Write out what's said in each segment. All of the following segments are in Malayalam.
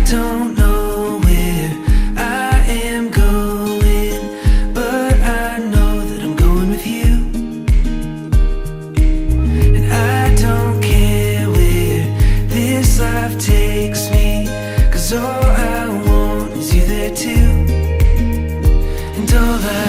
don't know where I am going, but I know that I'm going with you. And I don't care where this life takes me, 'cause all I want is you there too. And all I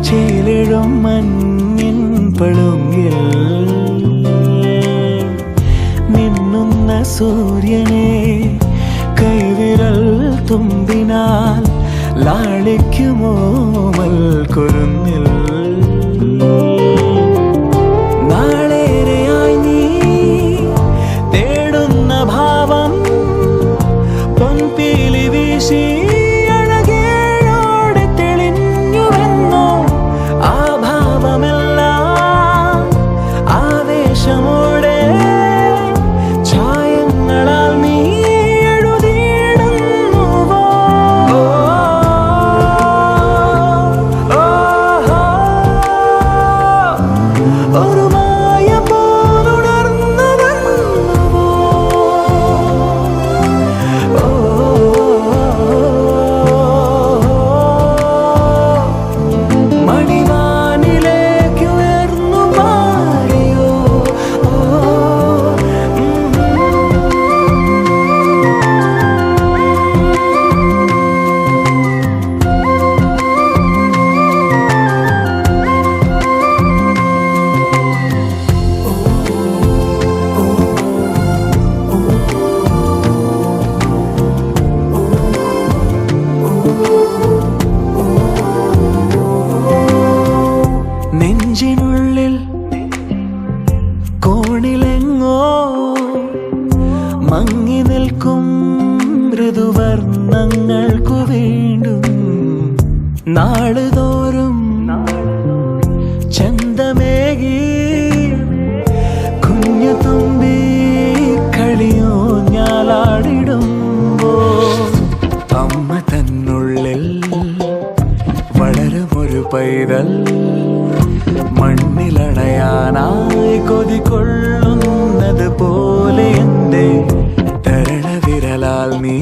ചേലിടും മഞ്ഞിൻ പളുങ്കിൽ മിന്നുന്ന സൂര്യനെ കൈവിരൽ തുമ്പിനാൽ ലാളിക്കുമോ മൽക്കുരുന്നിൽ നാളേറെയായി നീ തേടുന്ന ഭാവം പൊൻപീലി വീശി നെഞ്ചിനുള്ളിൽ കോണിലെങ്ങോ മങ്ങി നിൽക്കും പൂക്കും ഋതുവർണ്ണങ്ങൾക്കു വീണ്ടും നാളുതോറും ചന്തമേകി കുഞ്ഞു തുമ്പി കളിയോ ഞാലാടിടുമ്പോ അമ്മ തന്നുള്ളിൽ വളരുമൊരു പൈതൽ മണ്ണിലണയാനായി കൊതികൊള്ളുന്നത് പോലെ എന്റെ തരണവിരലാൽ നീ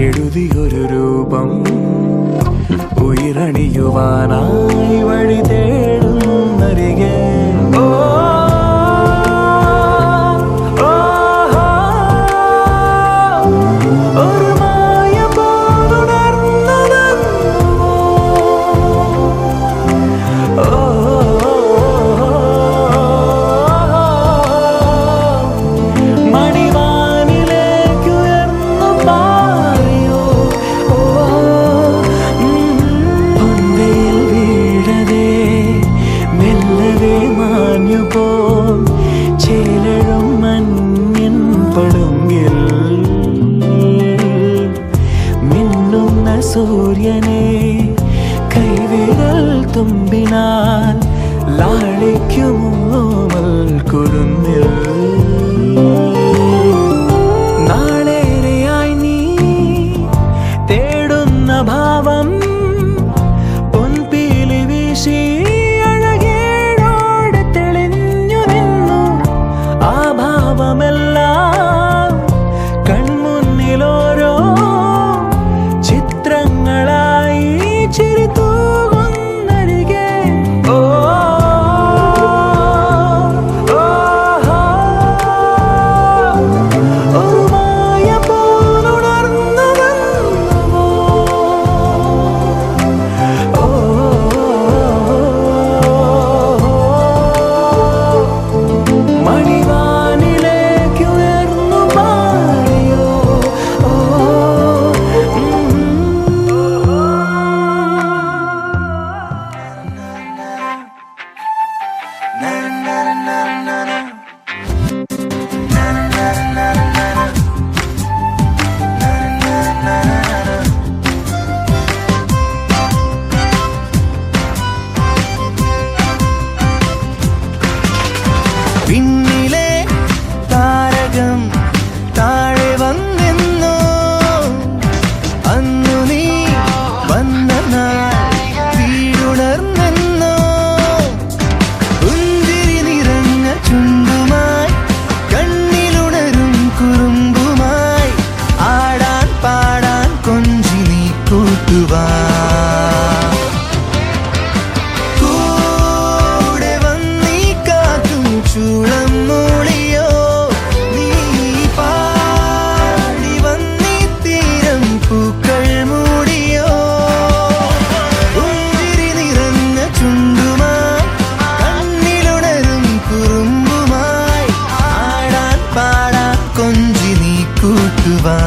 എഴുതിയൊരു രൂപം ഉയരണിയുവാനായി വഴി തേടുന്നരികെ സൂര്യനെ കൈവിരൽ തുമ്പിനാൽ ലാളിക്കുമോ കുരുന്നിൽ നാളേറെയായി നീ തേടുന്ന ഭാവം പൊൻപീലി വീശി അഴകേടോടെ തെളിഞ്ഞു നിന്നു ആ ഭാവമെല്ലാം കൺമുന്നിലോരോ ചിത്രങ്ങളായി ചിരി തൂകുന്നരികെ ഒരു മായ പോലുണർന്നതെന്നുവോ മണിവാനിലേക്ക് ഉയർന്നു പാടിയോ പിന്നിലെ താരകം താഴെ വന്നെന്നോ അന്നു നീ വന്ന നാൾ വീടുണർന്നെന്നോ പുഞ്ചിരി നിറഞ്ഞ ചുണ്ടുമായി കണ്ണിലുണരും കുറുമ്പുമായി ആടാൻ പാടാൻ കൊഞ്ചി നീ കൂട്ടുവാ ചൂളം മൂളിയോ നീ പാടി വന്നീ തീരം പൂക്കൾ മൂടിയോ പുഞ്ചിരി നിറഞ്ഞ ചുണ്ടുമായി കണ്ണിലുണരും കുറുമ്പുമായി ആടാൻ പാടാൻ കൊഞ്ചി നീ കൂട്ടുവാ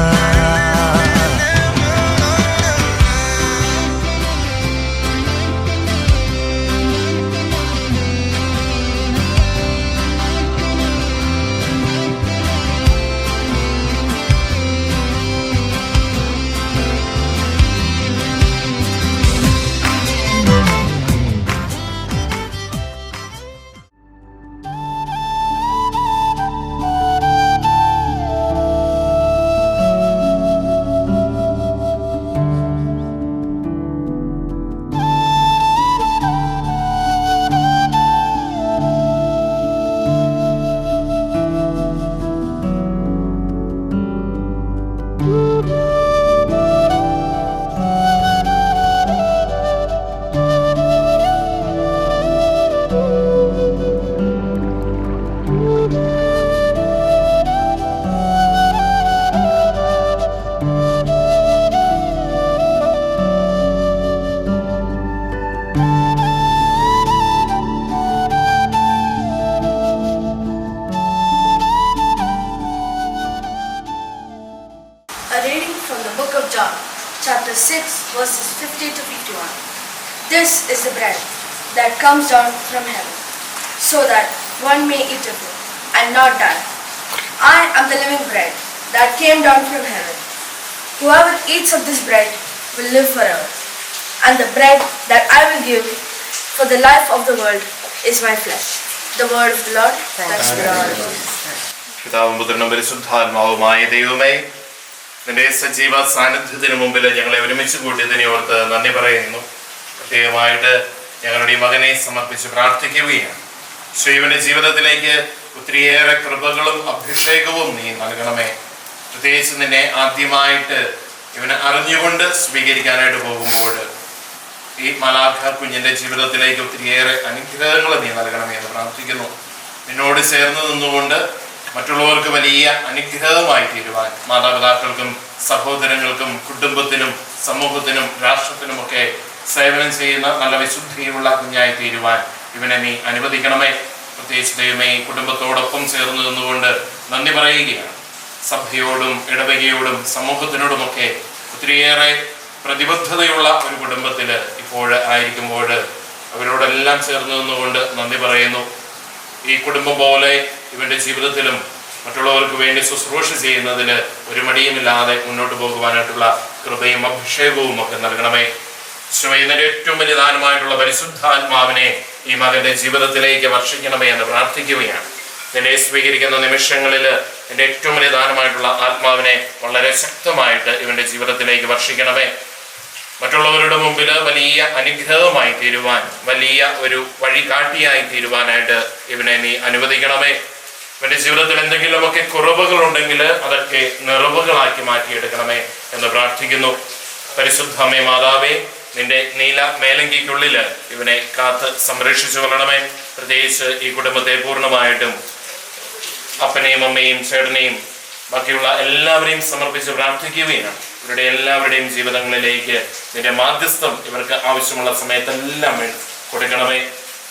chapter 6, verses 50 to 51. This is the bread that comes down from heaven, so that one may eat of it and not die. I am the living bread that came down from heaven. Whoever eats of this bread will live forever. And the bread that I will give for the life of the world is my flesh. The word of the Lord. Thanks be to God. പിതാവും പുത്രനും പരിശുദ്ധാത്മാവുമായ ദൈവമേ, നിന്റെ സജീവ സാന്നിധ്യത്തിന് മുമ്പിൽ ഞങ്ങളെ ഒരുമിച്ച് കൂട്ടിയതിനെ ഓർത്ത് നന്ദി പറയുന്നു. പ്രത്യേകമായിട്ട് ഞങ്ങളുടെ ഈ മകനെ സമർപ്പിച്ച് പ്രാർത്ഥിക്കുകയാണ്. ശ്രീവന്റെ ജീവിതത്തിലേക്ക് ഒത്തിരിയേറെ കൃപകളും അഭിഷേകവും നീ നൽകണമേ. പ്രത്യേകിച്ച് നിന്നെ ആദ്യമായിട്ട് ഇവനെ അറിഞ്ഞുകൊണ്ട് സ്വീകരിക്കാനായിട്ട് പോകുമ്പോൾ ഈ മലാഖ കുഞ്ഞിന്റെ ജീവിതത്തിലേക്ക് ഒത്തിരിയേറെ അനുഗ്രഹങ്ങൾ നീ നൽകണമേ എന്ന് പ്രാർത്ഥിക്കുന്നു. നിന്നോട് ചേർന്ന് നിന്നുകൊണ്ട് മറ്റുള്ളവർക്ക് വലിയ അനുഗ്രഹമായി തീരുവാൻ, മാതാപിതാക്കൾക്കും സഹോദരങ്ങൾക്കും കുടുംബത്തിനും സമൂഹത്തിനും രാഷ്ട്രത്തിനുമൊക്കെ സേവനം ചെയ്യുന്ന നല്ല വിശുദ്ധിയുള്ള കുഞ്ഞായി തീരുവാൻ ഇവനെ നീ അനുവദിക്കണമേ. പ്രത്യേകിച്ച് ദൈവമേ, കുടുംബത്തോടൊപ്പം ചേർന്ന് നിന്നുകൊണ്ട് നന്ദി പറയുകയാണ്. സഭയോടും ഇടവകയോടും സമൂഹത്തിനോടുമൊക്കെ ഒത്തിരിയേറെ പ്രതിബദ്ധതയുള്ള ഒരു കുടുംബത്തിൽ ഇപ്പോൾ ആയിരിക്കുമ്പോൾ അവരോടെല്ലാം ചേർന്ന് നിന്നുകൊണ്ട് നന്ദി പറയുന്നു. ഈ കുടുംബം പോലെ ഇവന്റെ ജീവിതത്തിലും മറ്റുള്ളവർക്ക് വേണ്ടി ശുശ്രൂഷ ചെയ്യുന്നതിന് ഒരു മടിയുമില്ലാതെ മുന്നോട്ട് പോകുവാനായിട്ടുള്ള കൃപയും അഭിഷേകവും ഒക്കെ നൽകണമേ. ഇതിന്റെ ഏറ്റവും വലിയ ദാനമായിട്ടുള്ള പരിശുദ്ധാത്മാവിനെ ഈ മകന്റെ ജീവിതത്തിലേക്ക് വർഷിക്കണമേ എന്ന് പ്രാർത്ഥിക്കുകയാണ്. നിന്നെ സ്വീകരിക്കുന്ന നിമിഷങ്ങളിൽ എൻ്റെ ഏറ്റവും വലിയ ദാനമായിട്ടുള്ള ആത്മാവിനെ വളരെ ശക്തമായിട്ട് ഇവന്റെ ജീവിതത്തിലേക്ക് വർഷിക്കണമേ. മറ്റുള്ളവരുടെ മുമ്പിൽ വലിയ അനുഗ്രഹമായി തീരുവാൻ, വലിയ ഒരു വഴികാട്ടിയായി തീരുവാനായിട്ട് ഇവനെ നീ അനുവദിക്കണമേ. ഇവന്റെ ജീവിതത്തിൽ എന്തെങ്കിലുമൊക്കെ കുറവുകളുണ്ടെങ്കിൽ അതൊക്കെ നിറവുകളാക്കി മാറ്റിയെടുക്കണമേ എന്ന് പ്രാർത്ഥിക്കുന്നു. പരിശുദ്ധമേ മാതാവേ, നിന്റെ നീല മേലങ്കിക്കുള്ളിൽ ഇവനെ കാത്ത് സംരക്ഷിച്ചു കൊള്ളണമേ. പ്രത്യേകിച്ച് ഈ കുടുംബത്തെ പൂർണ്ണമായിട്ടും അപ്പനെയും അമ്മയും ചേട്ടനെയും ബാക്കിയുള്ള എല്ലാവരെയും സമർപ്പിച്ച് പ്രാർത്ഥിക്കുകയാണ്. ഇവരുടെ എല്ലാവരുടെയും ജീവിതങ്ങളിലേക്ക് നിന്റെ മാധ്യസ്ഥം ഇവർക്ക് ആവശ്യമുള്ള സമയത്തെല്ലാം കൊടുക്കണമേ.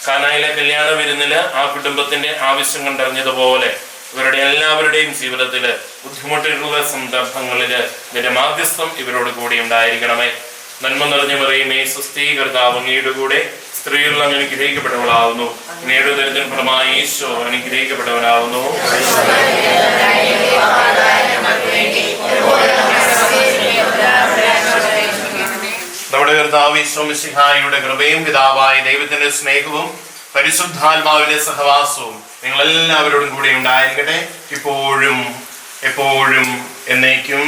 കാനായിലെ കല്യാണ വിരുന്നില് ആ കുടുംബത്തിന്റെ ആവശ്യം കണ്ടറിഞ്ഞതുപോലെ ഇവരുടെ എല്ലാവരുടെയും ജീവിതത്തില് ബുദ്ധിമുട്ടുള്ള സന്ദർഭങ്ങളില് നിന്റെ മാധ്യസ്ഥം ഇവരോട് കൂടി ഉണ്ടായിരിക്കണമേ. നന്മ നിറഞ്ഞു മറിയുമേ, സ്വസ്തി, കർത്താവ് അങ്ങയുടെ കൂടെ സ്ത്രീകൾ അങ്ങ് അനുഗ്രഹിക്കപ്പെട്ടവളാവുന്നു. അങ്ങയുടെ ഉദരത്തിൻ ഫലമായി ഈശോ അനുഗ്രഹിക്കപ്പെട്ടവനാവുന്നു. നമ്മുടെ കർത്താവ് ഈശോ മിശിഹായുടെ കൃപയും പിതാവായ ദൈവത്തിന്റെ സ്നേഹവും പരിശുദ്ധാത്മാവിന്റെ സഹവാസവും നിങ്ങളെല്ലാവരോടും കൂടി ഉണ്ടായിരിക്കട്ടെ, ഇപ്പോഴും എപ്പോഴും എന്നേക്കും.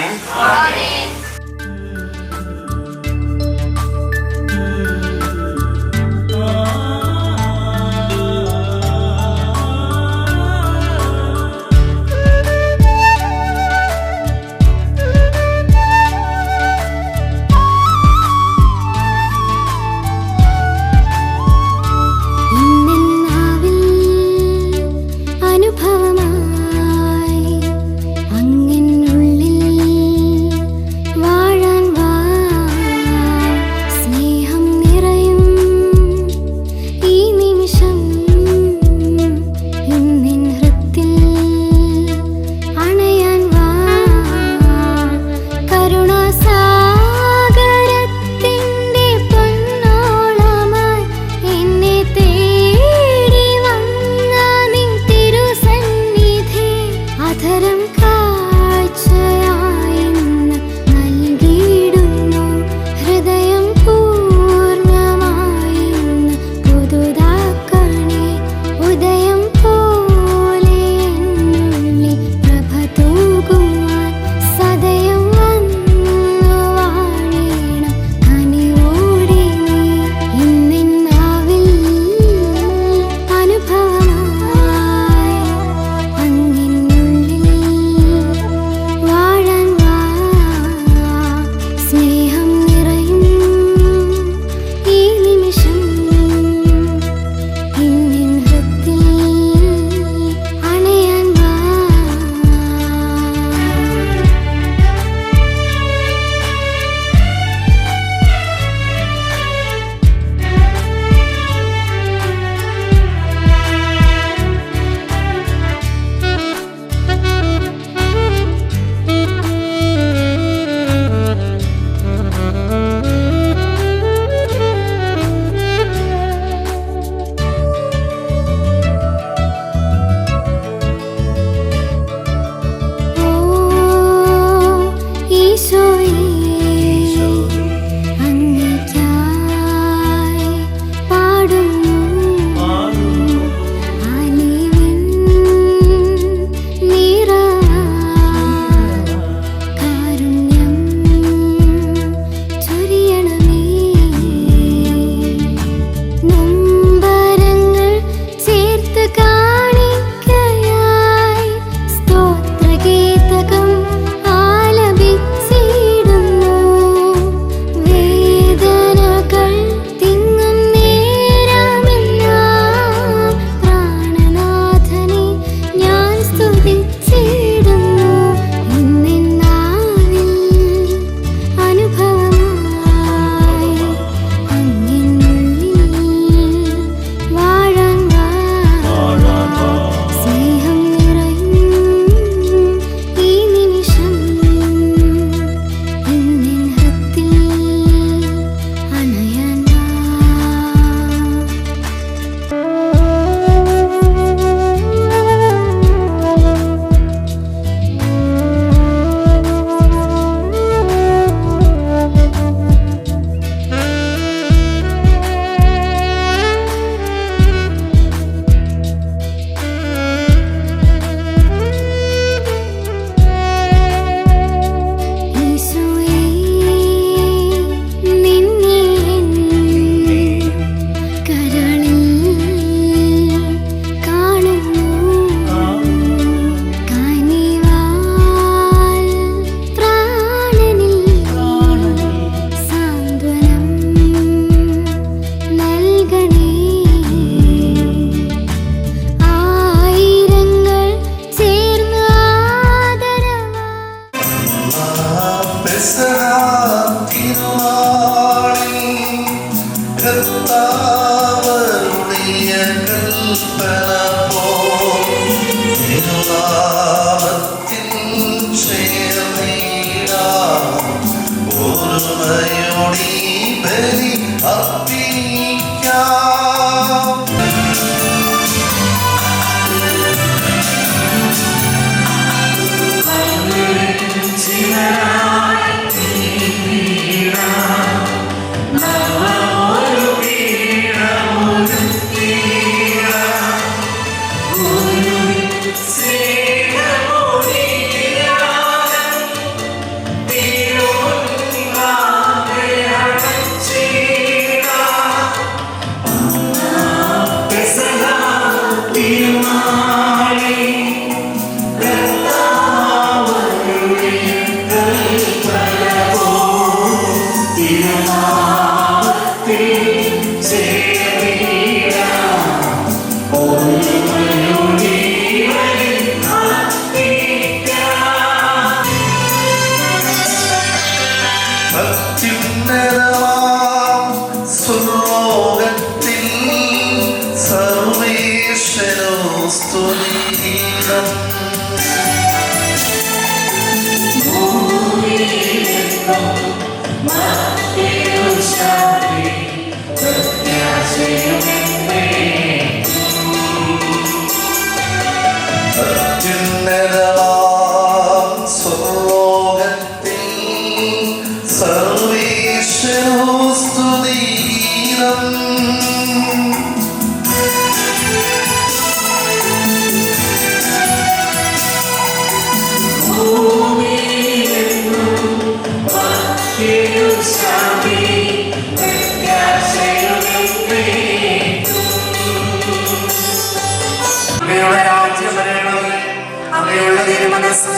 മനസ്സ്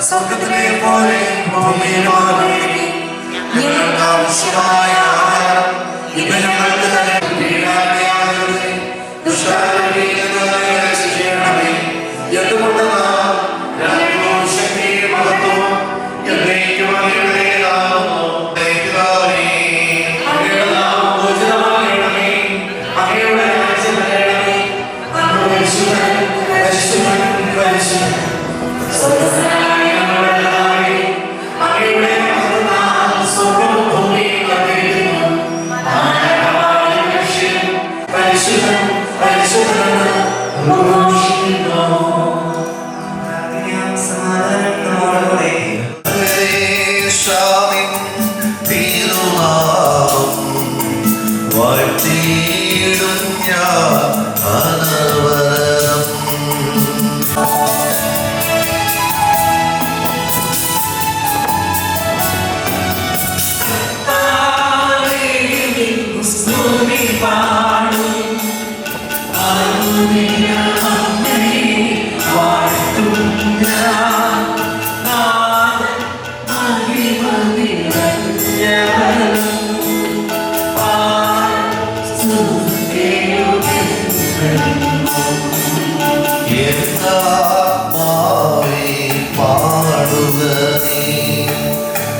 സ്വർഗ്ഗത്തിലെ പോലെ ഭൂമിയിലുമാകട്ടെ. ഞങ്ങൾക്ക് ആവശ്യമായ ആഹാരം ഇന്ന് ഞങ്ങൾക്ക് തരണമേ. ദുഷ്ടാരൂപിയിൽ നിന്ന് ഞങ്ങളെ രക്ഷിക്കണമേ. എന്തുകൊണ്ടെന്നാൽ രാജ്യവും ശക്തിയും മഹത്വവും എന്നേക്കും അങ്ങയുടേതാകുന്നു. അങ്ങയുടെ നാമം പൂജിതമാകണമേ. അങ്ങയുടെ രാജ്യം വരണമേ. അങ്ങ് പരിശുദ്ധൻ, പരിശുദ്ധൻ, പരിശുദ്ധൻ. സ്വർഗ്ഗസ്ഥനായ ഞങ്ങളുടെ പിതാവേ, അങ്ങയുടെ മഹത്വത്താൽ സ്വർഗ്ഗവും ഭൂമിയും നിറഞ്ഞിരിക്കുന്നു. മാനവമായ മനുഷ്യൻ പരിശുദ്ധൻ, പരിശുദ്ധൻ എന്ന് ഘോഷിക്കുന്നു. സമാധാനം നമ്മോടുകൂടെ. യേശുവിൻ തിരുനാമം വാഴ്ത്തിയിടും ഞാൻ അനവരതം. സ്തുതി പാടും അങ്ങയെ വാഴ്ത്തും ഞാൻ. നാഥൻ മഹിമ നിറഞ്ഞവനും എന്നാത്മാവേ പാടുക നീ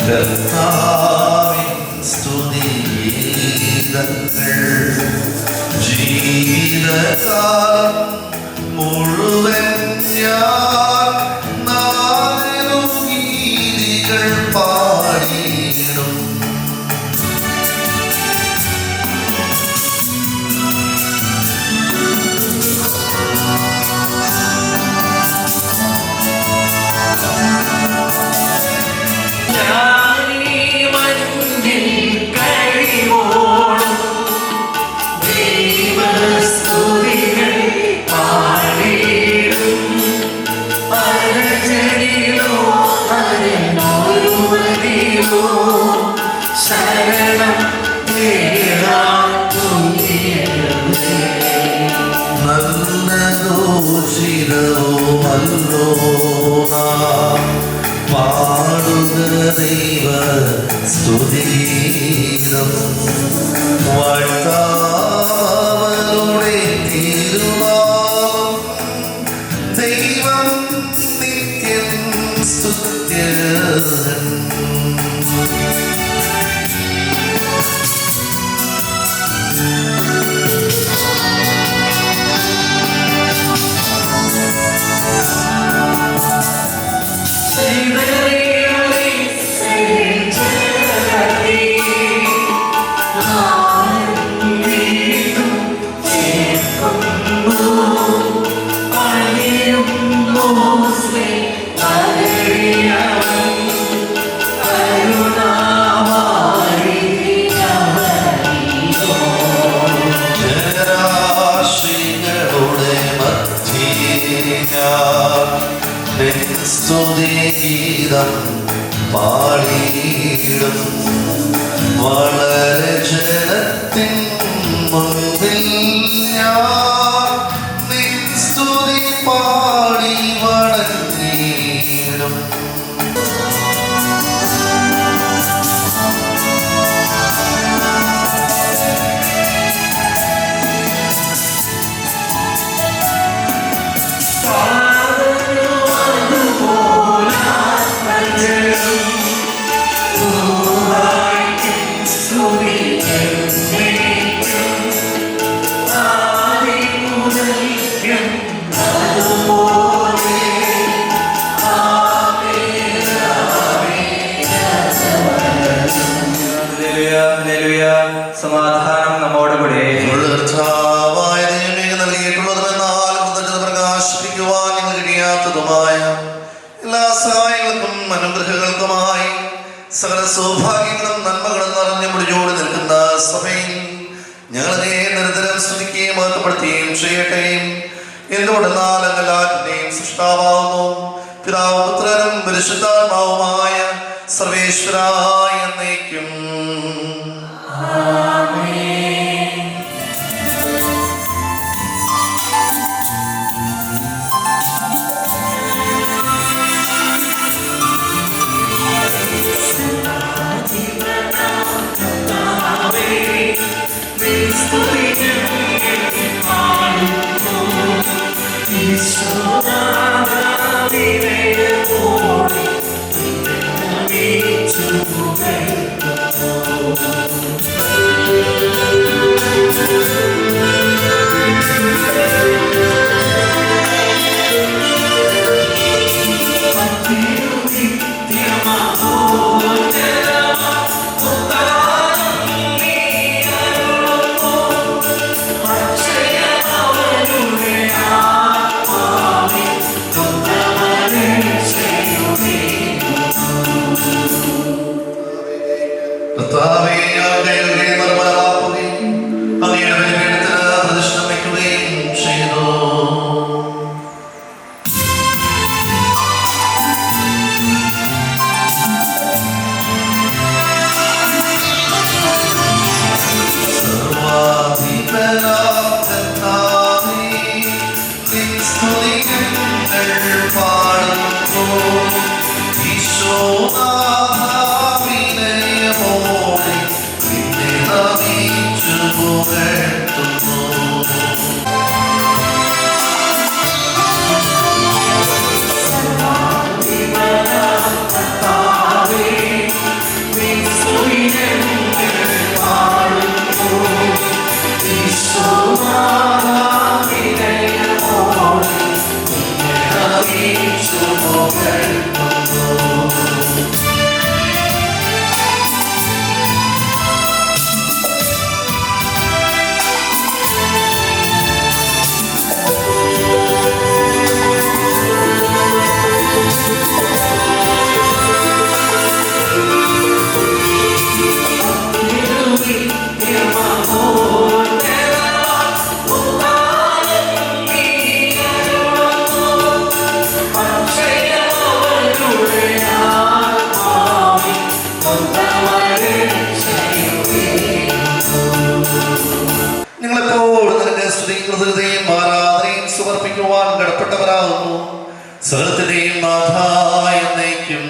കർത്താവിൻ സ്തുതിഗീതങ്ങൾ. ജീവിതകാലം മുഴുവൻ ഞാൻ നാലു ഗീതികൾ പാടിയിടും. ശരണം നല്ലതോഷിതവുമല്ലോ നാം പാടുക ദൈവ സ്തുതിഗീതം. വാഴ്ത്താവരുടെ തിരുനാമം ദൈവം നിത്യം സ്തുത്യൻ. ജനരാശികളുടെ മധ്യേ ഞാൻ സ്തുതിഗീതം പാടിയിടും. വളരെ ജനത്തിൻ മുൻപിൽ ഞാൻ നിൻ സ്തുതി പാടി വണങ്ങിയിടും. സമാധാനം നമ്മോടുകൂടെ. കർത്താവായ ദൈവമേ, നൽകിയിട്ടുള്ളതുമെന്നാൽ കൃതജ്ഞത പ്രകാശിപ്പിക്കുവാൻ ഞങ്ങൾ കഴിയാത്തതുമായ എല്ലാ സഹായങ്ങൾക്കും അനുഗ്രഹങ്ങൾക്കുമായി സകല സൗഭാഗ്യങ്ങളും നന്മകളും നിറഞ്ഞു മുടിഞ്ഞോട് നിൽക്കുന്ന സഭയിൽ ഞങ്ങളെ നിരന്തരം സ്തുതിക്കുകയും മഹത്വപ്പെടുത്തുകയും ചെയ്യട്ടെ. എന്തുകൊണ്ടെന്നാൽ എല്ലാറ്റിന്റെയും സൃഷ്ടാവാകുന്നു പിതാവും പുത്രനും പരിശുദ്ധാത്മാവുമായ സർവേശ്വരായ എന്നേക്കും. നിങ്ങളെപ്പോഴും നിനക്ക് സ്തുതിയും ആരാധനയും സമർപ്പിക്കുവാൻ കടപ്പെട്ടവരാകുന്നു. സകലത്തിന്റെയും നാഥായ എന്നേക്കും.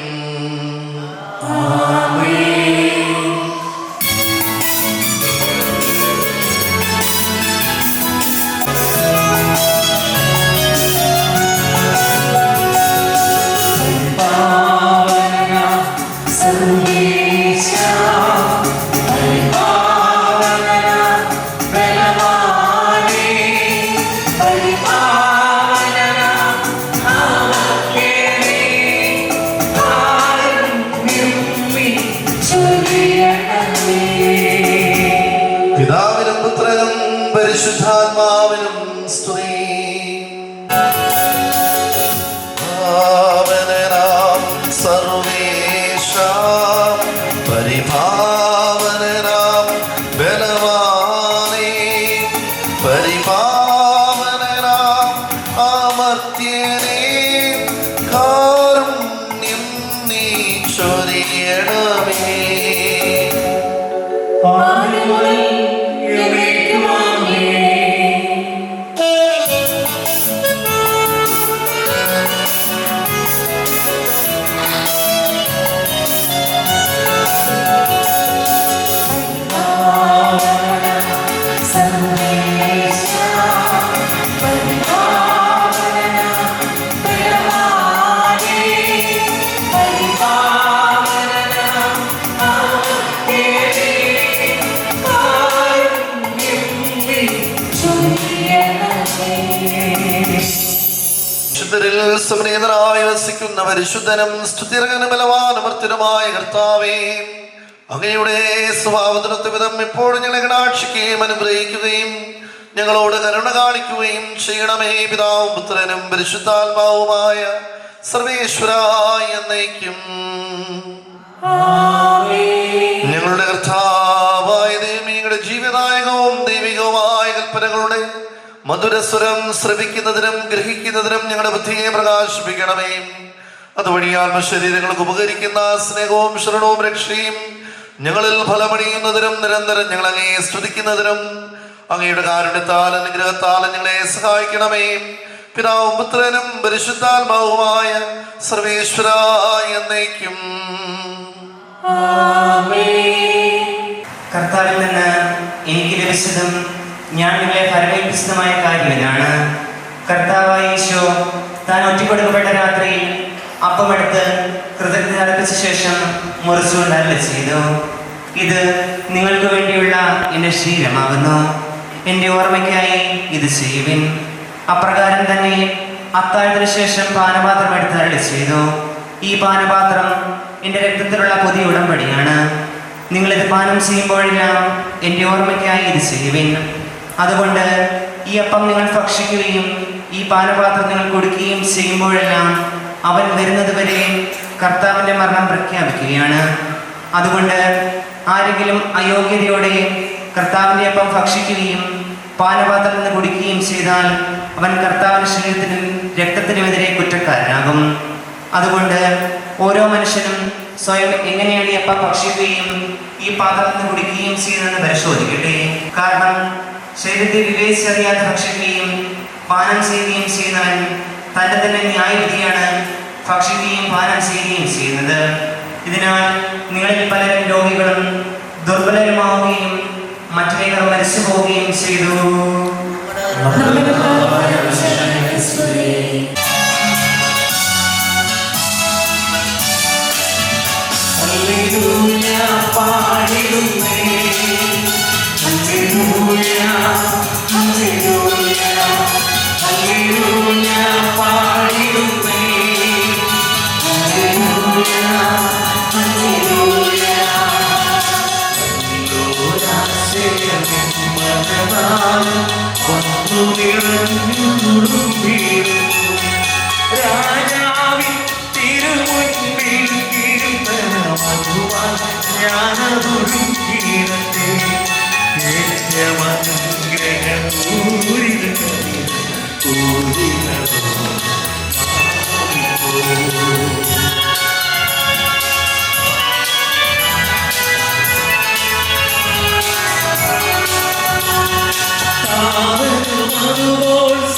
പിതാവിനും പുത്രനും പരിശുദ്ധാത്മാവിനും സ്തുതി. പാവനനാം സർവേശ പരിപാവനനാം ബലവാനേ പരിപാവനനാം അമർത്യനേ കാരുണ്യം നീ ചൊരിയണമേ. സമനീതനായി വസിക്കുന്ന പരിശുദ്ധനും സ്തുതിർഹനും ബലവാനും അമർത്യനുമായ കർത്താവേ, അങ്ങയുടെ സ്വഭാവത്തിനൊത്ത വിധം എപ്പോഴും ഞങ്ങളെ കടാക്ഷിക്കുകയും അനുഗ്രഹിക്കുകയും ഞങ്ങളോട് കരുണ കാണിക്കുകയും ചെയ്യണമേ. പിതാവും പുത്രനും പരിശുദ്ധാത്മാവുമായ സർവേശ്വരായ എന്നേക്കും. ഞങ്ങളുടെ കർത്താവായ ദൈവമേ, ഞങ്ങളുടെ ജീവദായകവും ദൈവികവുമായ കൽപ്പനകളുടെ മധുരസ്വരം ശ്രവിക്കുന്നതിനും ഗ്രഹിക്കുന്നതിനും ഞങ്ങളുടെ ബുദ്ധിയെ പ്രകാശിപ്പിക്കണമേ. അതുവഴി ആത്മശരീരങ്ങൾക്ക് ഉപകരിക്കുന്ന സ്നേഹവും ശരണവും രക്ഷയും ഞങ്ങളിൽ ഫലമണിയുന്നതിനും നിരന്തരം ഞങ്ങൾ അങ്ങയെ സ്തുതിക്കുന്നതിനും അങ്ങയുടെ കാരുണ്യത്താൽ അനുഗ്രഹത്താൽ ഞങ്ങളെ സഹായിക്കണമേ. പിതാവും പുത്രനും പരിശുദ്ധാത്മാവുമായ സർവേശ്വരായ എന്നേക്കും. കർത്താവിൽ നിന്ന് എനിക്ക് ലഭിച്ചതും ഞാൻ നിങ്ങളെ ഫലമേൽപ്പിച്ചതുമായ കാര്യം ഇതാണ്. കർത്താവായ ഈശോ താൻ ഒറ്റപ്പെടുക്കപ്പെട്ട രാത്രിയിൽ അപ്പമെടുത്ത് കൃതജ്ഞത അർപ്പിച്ച ശേഷം മുറിച്ചുകൊണ്ട് അരുളി ചെയ്തു, ഇത് നിങ്ങൾക്ക് വേണ്ടിയുള്ള എൻ്റെ ശരീരമാകുന്നു, എൻ്റെ ഓർമ്മയ്ക്കായി ഇത് ചെയ്യുവിൻ. അപ്രകാരം തന്നെ അത്താഴത്തിന് ശേഷം പാനപാത്രം എടുത്ത് അരുളി ചെയ്തു, ഈ പാനപാത്രം എൻ്റെ രക്തത്തിലുള്ള പുതിയ ഉടമ്പടിയാണ്. നിങ്ങളിത് പാനം ചെയ്യുമ്പോഴെല്ലാം എൻ്റെ ഓർമ്മയ്ക്കായി ഇത് ചെയ്യുവിൻ. അതുകൊണ്ട് ഈ അപ്പം നിങ്ങൾ ഭക്ഷിക്കുകയും ഈ പാനപാത്രം നിങ്ങൾ കുടിക്കുകയും ചെയ്യുമ്പോഴെല്ലാം അവൻ വരുന്നത് വരെ കർത്താവിൻ്റെ മരണം പ്രഖ്യാപിക്കുകയാണ്. അതുകൊണ്ട് ആരെങ്കിലും അയോഗ്യതയോടെ കർത്താവിൻ്റെ അപ്പം ഭക്ഷിക്കുകയും പാനപാത്രം നിന്ന് കുടിക്കുകയും ചെയ്താൽ അവൻ കർത്താവിൻ്റെ ശരീരത്തിനും രക്തത്തിനുമെതിരെ കുറ്റക്കാരനാകും. അതുകൊണ്ട് ഓരോ മനുഷ്യനും സ്വയം എങ്ങനെയാണ് ഈ അപ്പം ഭക്ഷിക്കുകയും ഈ പാത്രത്തിൽ നിന്ന് കുടിക്കുകയും ചെയ്യുന്നതെന്ന് പരിശോധിക്കട്ടെ. കാരണം ശരീരത്തെ വിവേചിച്ചറിയാതെ ഭക്ഷിക്കുകയും പാനം ചെയ്യുകയും ചെയ്യുന്നവൻ തൻ്റെ തന്നെ ന്യായവിധിയാണ് ഭക്ഷിക്കുകയും പാനം ചെയ്യുകയും ചെയ്യുന്നത്. ഇതിനാൽ നിങ്ങളിൽ പലരും രോഗികളും ദുർബലരുമാവുകയും മറ്റേവർ മരിച്ചു പോവുകയും ചെയ്തു. രാജാവിൻ തിരുമുൻപിൽ കീർത്തനമതുവാൻ ഞാനതൊരുക്കിയിടത്തെ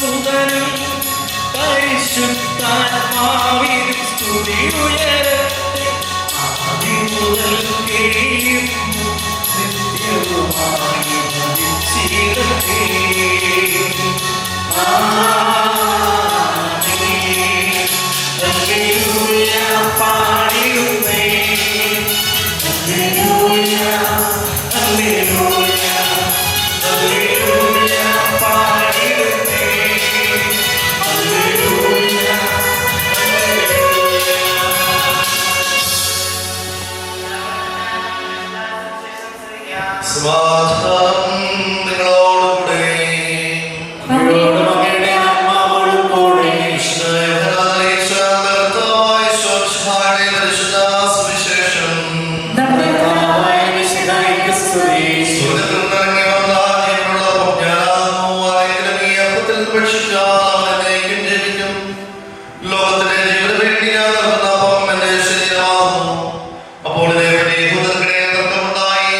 സുതനും പരിശുദ്ധാത്മാവിൻ സ്തുതി ഉയരത്തെ ആദിമുതൽ കേൾക്കുന്നു നിത്യവുമായി മരിച്ചിടത്തെ. ആമേൻ. ഹല്ലേലൂയ പാടിടുന്നേ. ഹല്ലേലൂയ ഹല്ലേലൂയ ഹല്ലേലൂയ പാടിടുന്നേ. ഹല്ലേലൂയ സമാധാനം നിങ്ങളോടുകൂടെ. അങ്ങയുടെ മകന്റെ ആത്മാവോടും കൂടെ. യേശുവിന്റെ കർത്താവായ യേശുമിശിഹായുടെ പരിശുദ്ധ സുവിശേഷം. നമ്മുടെ കർത്താവായ മിശിഹായ്ക്ക് സ്തുതി. സ്വർഗ്ഗത്തിൽ നിന്നിറങ്ങി വന്ന ജീവനുള്ള അപ്പജ്ഞാനാകുന്നു. ആരെങ്കിലും ഈ അപ്പത്തിൽ നിന്ന് ഭക്ഷിച്ചാൽ അവൻ എന്നേക്കും ജീവിക്കും. ലോകത്തിലെ ജീവന് വേണ്ടി ഞാൻ നൽകുന്ന അപ്പം എന്റെ ശരീരമാകുന്നു. അപ്പോൾ ഇതേപടി യഹൂദർക്കിടയിൽ തർക്കമുണ്ടായി.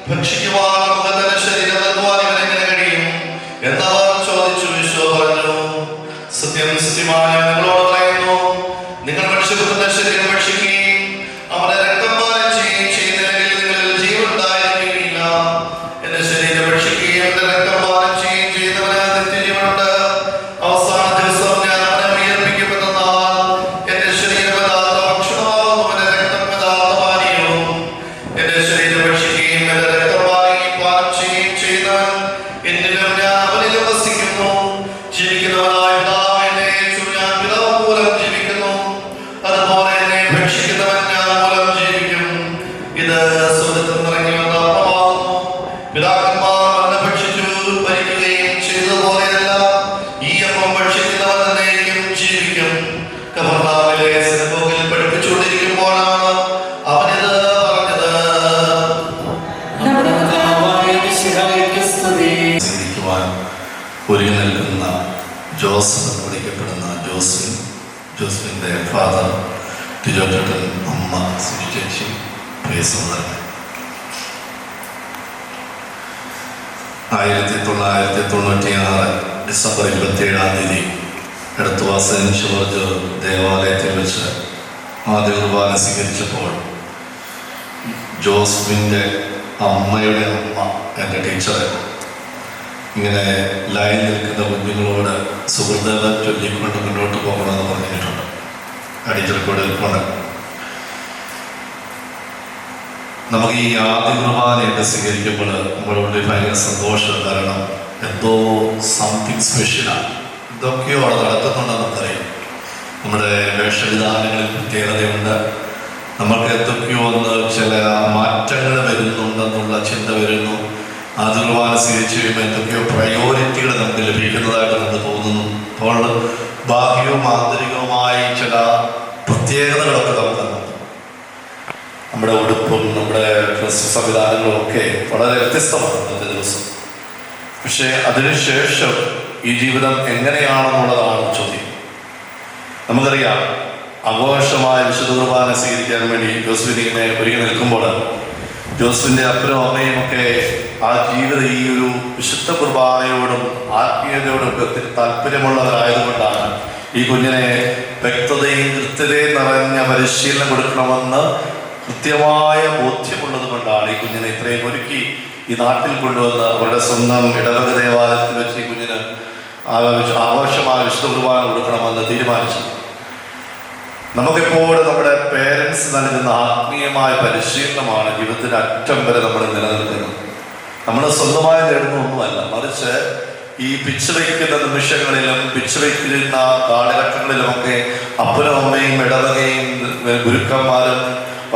ഭക്ഷിക്കുവാൻ നമുക്ക് തന്നെ ശരീരം നൽകുവാൻ ഇവനെങ്ങനെ കഴിയും എന്നവർ ചോദിച്ചു. ഈശോ പറഞ്ഞു, സത്യം സത്യമായി ഞാൻ നിങ്ങളോട് പറയുന്നു, നിങ്ങൾ മനുഷ്യപുത്രന്റെ ശരീരം ഭക്ഷിക്കുകയും അവന്റെ രക്തം പാനം ചെയ്യുകയും ചെയ്യുന്നില്ലെങ്കിൽ നിങ്ങളിൽ ജീവൻ ഉണ്ടായിരിക്കുകയില്ല. എന്റെ ശരീരം ഭക്ഷിക്കുകയും എന്റെ രക്തം പാനം ചെയ്യുകയും ചെയ്യുന്നവന് നിത്യജീവനുണ്ട്. അവസാന ദിവസം ഞാൻ അവനെ ഉയർപ്പിക്കുമെന്നാൽ എന്റെ ശരീരം യഥാർത്ഥ ഭക്ഷണമാകുന്നു, എന്റെ രക്തം യഥാർത്ഥ പാനീയവും. എന്റെ ശരീരം ഭക്ഷിക്കുകയും എന്റെ രക്തം പാനം ചെയ്യുകയും ചെയ്യുന്നവൻ എന്നിലും ഞാൻ അവനിലും വസിക്കുന്നു. ജീവിക്കുന്നവനായ പിതാവ് എന്നെ അയച്ചു. ഞാൻ പിതാവ് മൂലം ജീവിക്കുന്നു. അതുപോലെ എന്നെ ഭക്ഷിക്കുന്നവൻ ഞാൻ മൂലം ജീവിക്കും. ഇത് സ്വർഗ്ഗത്തിൽ നിന്നിറങ്ങി വന്ന അപ്പമാകുന്നു. പിതാക്കന്മാർ എന്നെ ഭക്ഷിച്ചു മരിക്കുകയും ചെയ്തതുപോലെയല്ല, ഈ അപ്പം ഭക്ഷിക്കുന്നവൻ എന്നേക്കും ജീവിക്കും. കഫർനഹൂമിലെ സിനഗോഗിൽ പഠിപ്പിച്ചുകൊണ്ടിരിക്കുമ്പോഴാണ് അവനിത് പറഞ്ഞത്. നമ്മുടെ കർത്താവായ മിശിഹായ്ക്ക് സ്തുതി. സ്വീകരിക്കുവാൻ ഒരുങ്ങി നിൽക്കുന്ന ജോസഫ് എന്ന് വിളിക്കപ്പെടുന്ന ജോസഫിൻ്റെ ഫാദർ തിരുവട്ടൻ, അമ്മ സുചേച്ചി, പ്രിയ സഹോദരൻ. 1996 ഡിസംബർ 27 എടത്തുവാ സെന്റ് ജോർജ് ദേവാലയത്തിൽ വെച്ച് ആദ്യ കുർബാന സ്വീകരിച്ചപ്പോൾ ജോസഫിൻ്റെ അമ്മയുടെ അമ്മ, എൻ്റെ ടീച്ചർ, ഇങ്ങനെ ലൈൻ നിൽക്കുന്ന കുഞ്ഞുങ്ങളോട് സുഹൃദേവൻ ചൊല്ലിക്കൊണ്ട് മുന്നോട്ട് പോകണമെന്ന് പറഞ്ഞിട്ടുണ്ട്. അടിച്ചൽക്കൂടെ കൊണ്ട് നമുക്ക് ഈ ആദ്യ കുർബാനയൊക്കെ സ്വീകരിക്കുമ്പോൾ നമ്മളുടെ ഭയങ്കര സന്തോഷം. കാരണം എന്തോ സംതിങ് സ്പെഷ്യലാണ്, എന്തൊക്കെയോ അവിടെ നടക്കുന്നുണ്ടെന്ന് നമുക്കറിയാം. നമ്മുടെ വേഷവിധാനങ്ങളിൽ പ്രത്യേകതയുണ്ട്. നമുക്ക് എന്തൊക്കെയോ ഒന്ന് ചില മാറ്റങ്ങൾ വരുന്നുണ്ടെന്നുള്ള ചിന്ത വരുന്നു. ആദ്യ കുർബാന സ്വീകരിച്ച് കഴിയുമ്പോൾ എന്തൊക്കെയോ പ്രയോറിറ്റികൾ നമുക്ക് ലഭിക്കുന്നതായിട്ട് നമുക്ക് തോന്നുന്നു. അപ്പോൾ ബാഹ്യവും ആന്തരികവുമായി ചില പ്രത്യേകതകളൊക്കെ നമുക്ക് തന്നു. നമ്മുടെ ഉടുപ്പും നമ്മുടെ ഡ്രസ് സംവിധാനങ്ങളും ഒക്കെ വളരെ വ്യത്യസ്തമാണ് ഇന്നത്തെ ദിവസം. പക്ഷേ അതിനുശേഷം ഈ ജീവിതം എങ്ങനെയാണെന്നുള്ളതാണ് ചോദ്യം. നമുക്കറിയാം, ആഘോഷമായ വിശുദ്ധ കുർബാന സ്വീകരിക്കാൻ വേണ്ടി ജോസഫിനെ ഒരുങ്ങി നിൽക്കുമ്പോൾ ജോസഫിൻ്റെ അപ്പനും അമ്മയും ഒക്കെ ആ ജീവിതം ഈ ഒരു വിശുദ്ധ കുർബാനയോടും ആത്മീയതയോടും ഒത്തിരി താല്പര്യമുള്ളവരായതുകൊണ്ടാണ് ഈ കുഞ്ഞിനെ വ്യക്തതയും കൃത്യതയും നിറഞ്ഞ പരിശീലനം കൊടുക്കണമെന്ന് കൃത്യമായ ബോധ്യമുള്ളത് കൊണ്ടാണ് ഈ കുഞ്ഞിനെ ഇത്രയും ഒരുക്കി ഈ നാട്ടിൽ കൊണ്ടുവന്ന് അവരുടെ സ്വന്തം ഇടവക ദേവാലയത്തിൽ വെച്ച് ഈ കുഞ്ഞിന് ആഘോഷമായ വിശുദ്ധ കുർബാന കൊടുക്കണമെന്ന് തീരുമാനിച്ചത്. നമുക്കെപ്പോഴും നമ്മുടെ പേരൻസ് നൽകുന്ന ആത്മീയമായ പരിശീലനമാണ് ജീവിതത്തിൻ്റെ അറ്റം വരെ നമ്മൾ നിലനിൽക്കുന്നത്. നമ്മൾ സ്വന്തമായി നേടുന്ന ഒന്നുമല്ല, മറിച്ച് ഈ പിച്ച് വയ്ക്കുന്ന നിമിഷങ്ങളിലും പിച്ച് വയ്ക്കുന്ന കാലഘട്ടങ്ങളിലുമൊക്കെ അപ്പനും അമ്മയും ഇടവകയും ഗുരുക്കന്മാരും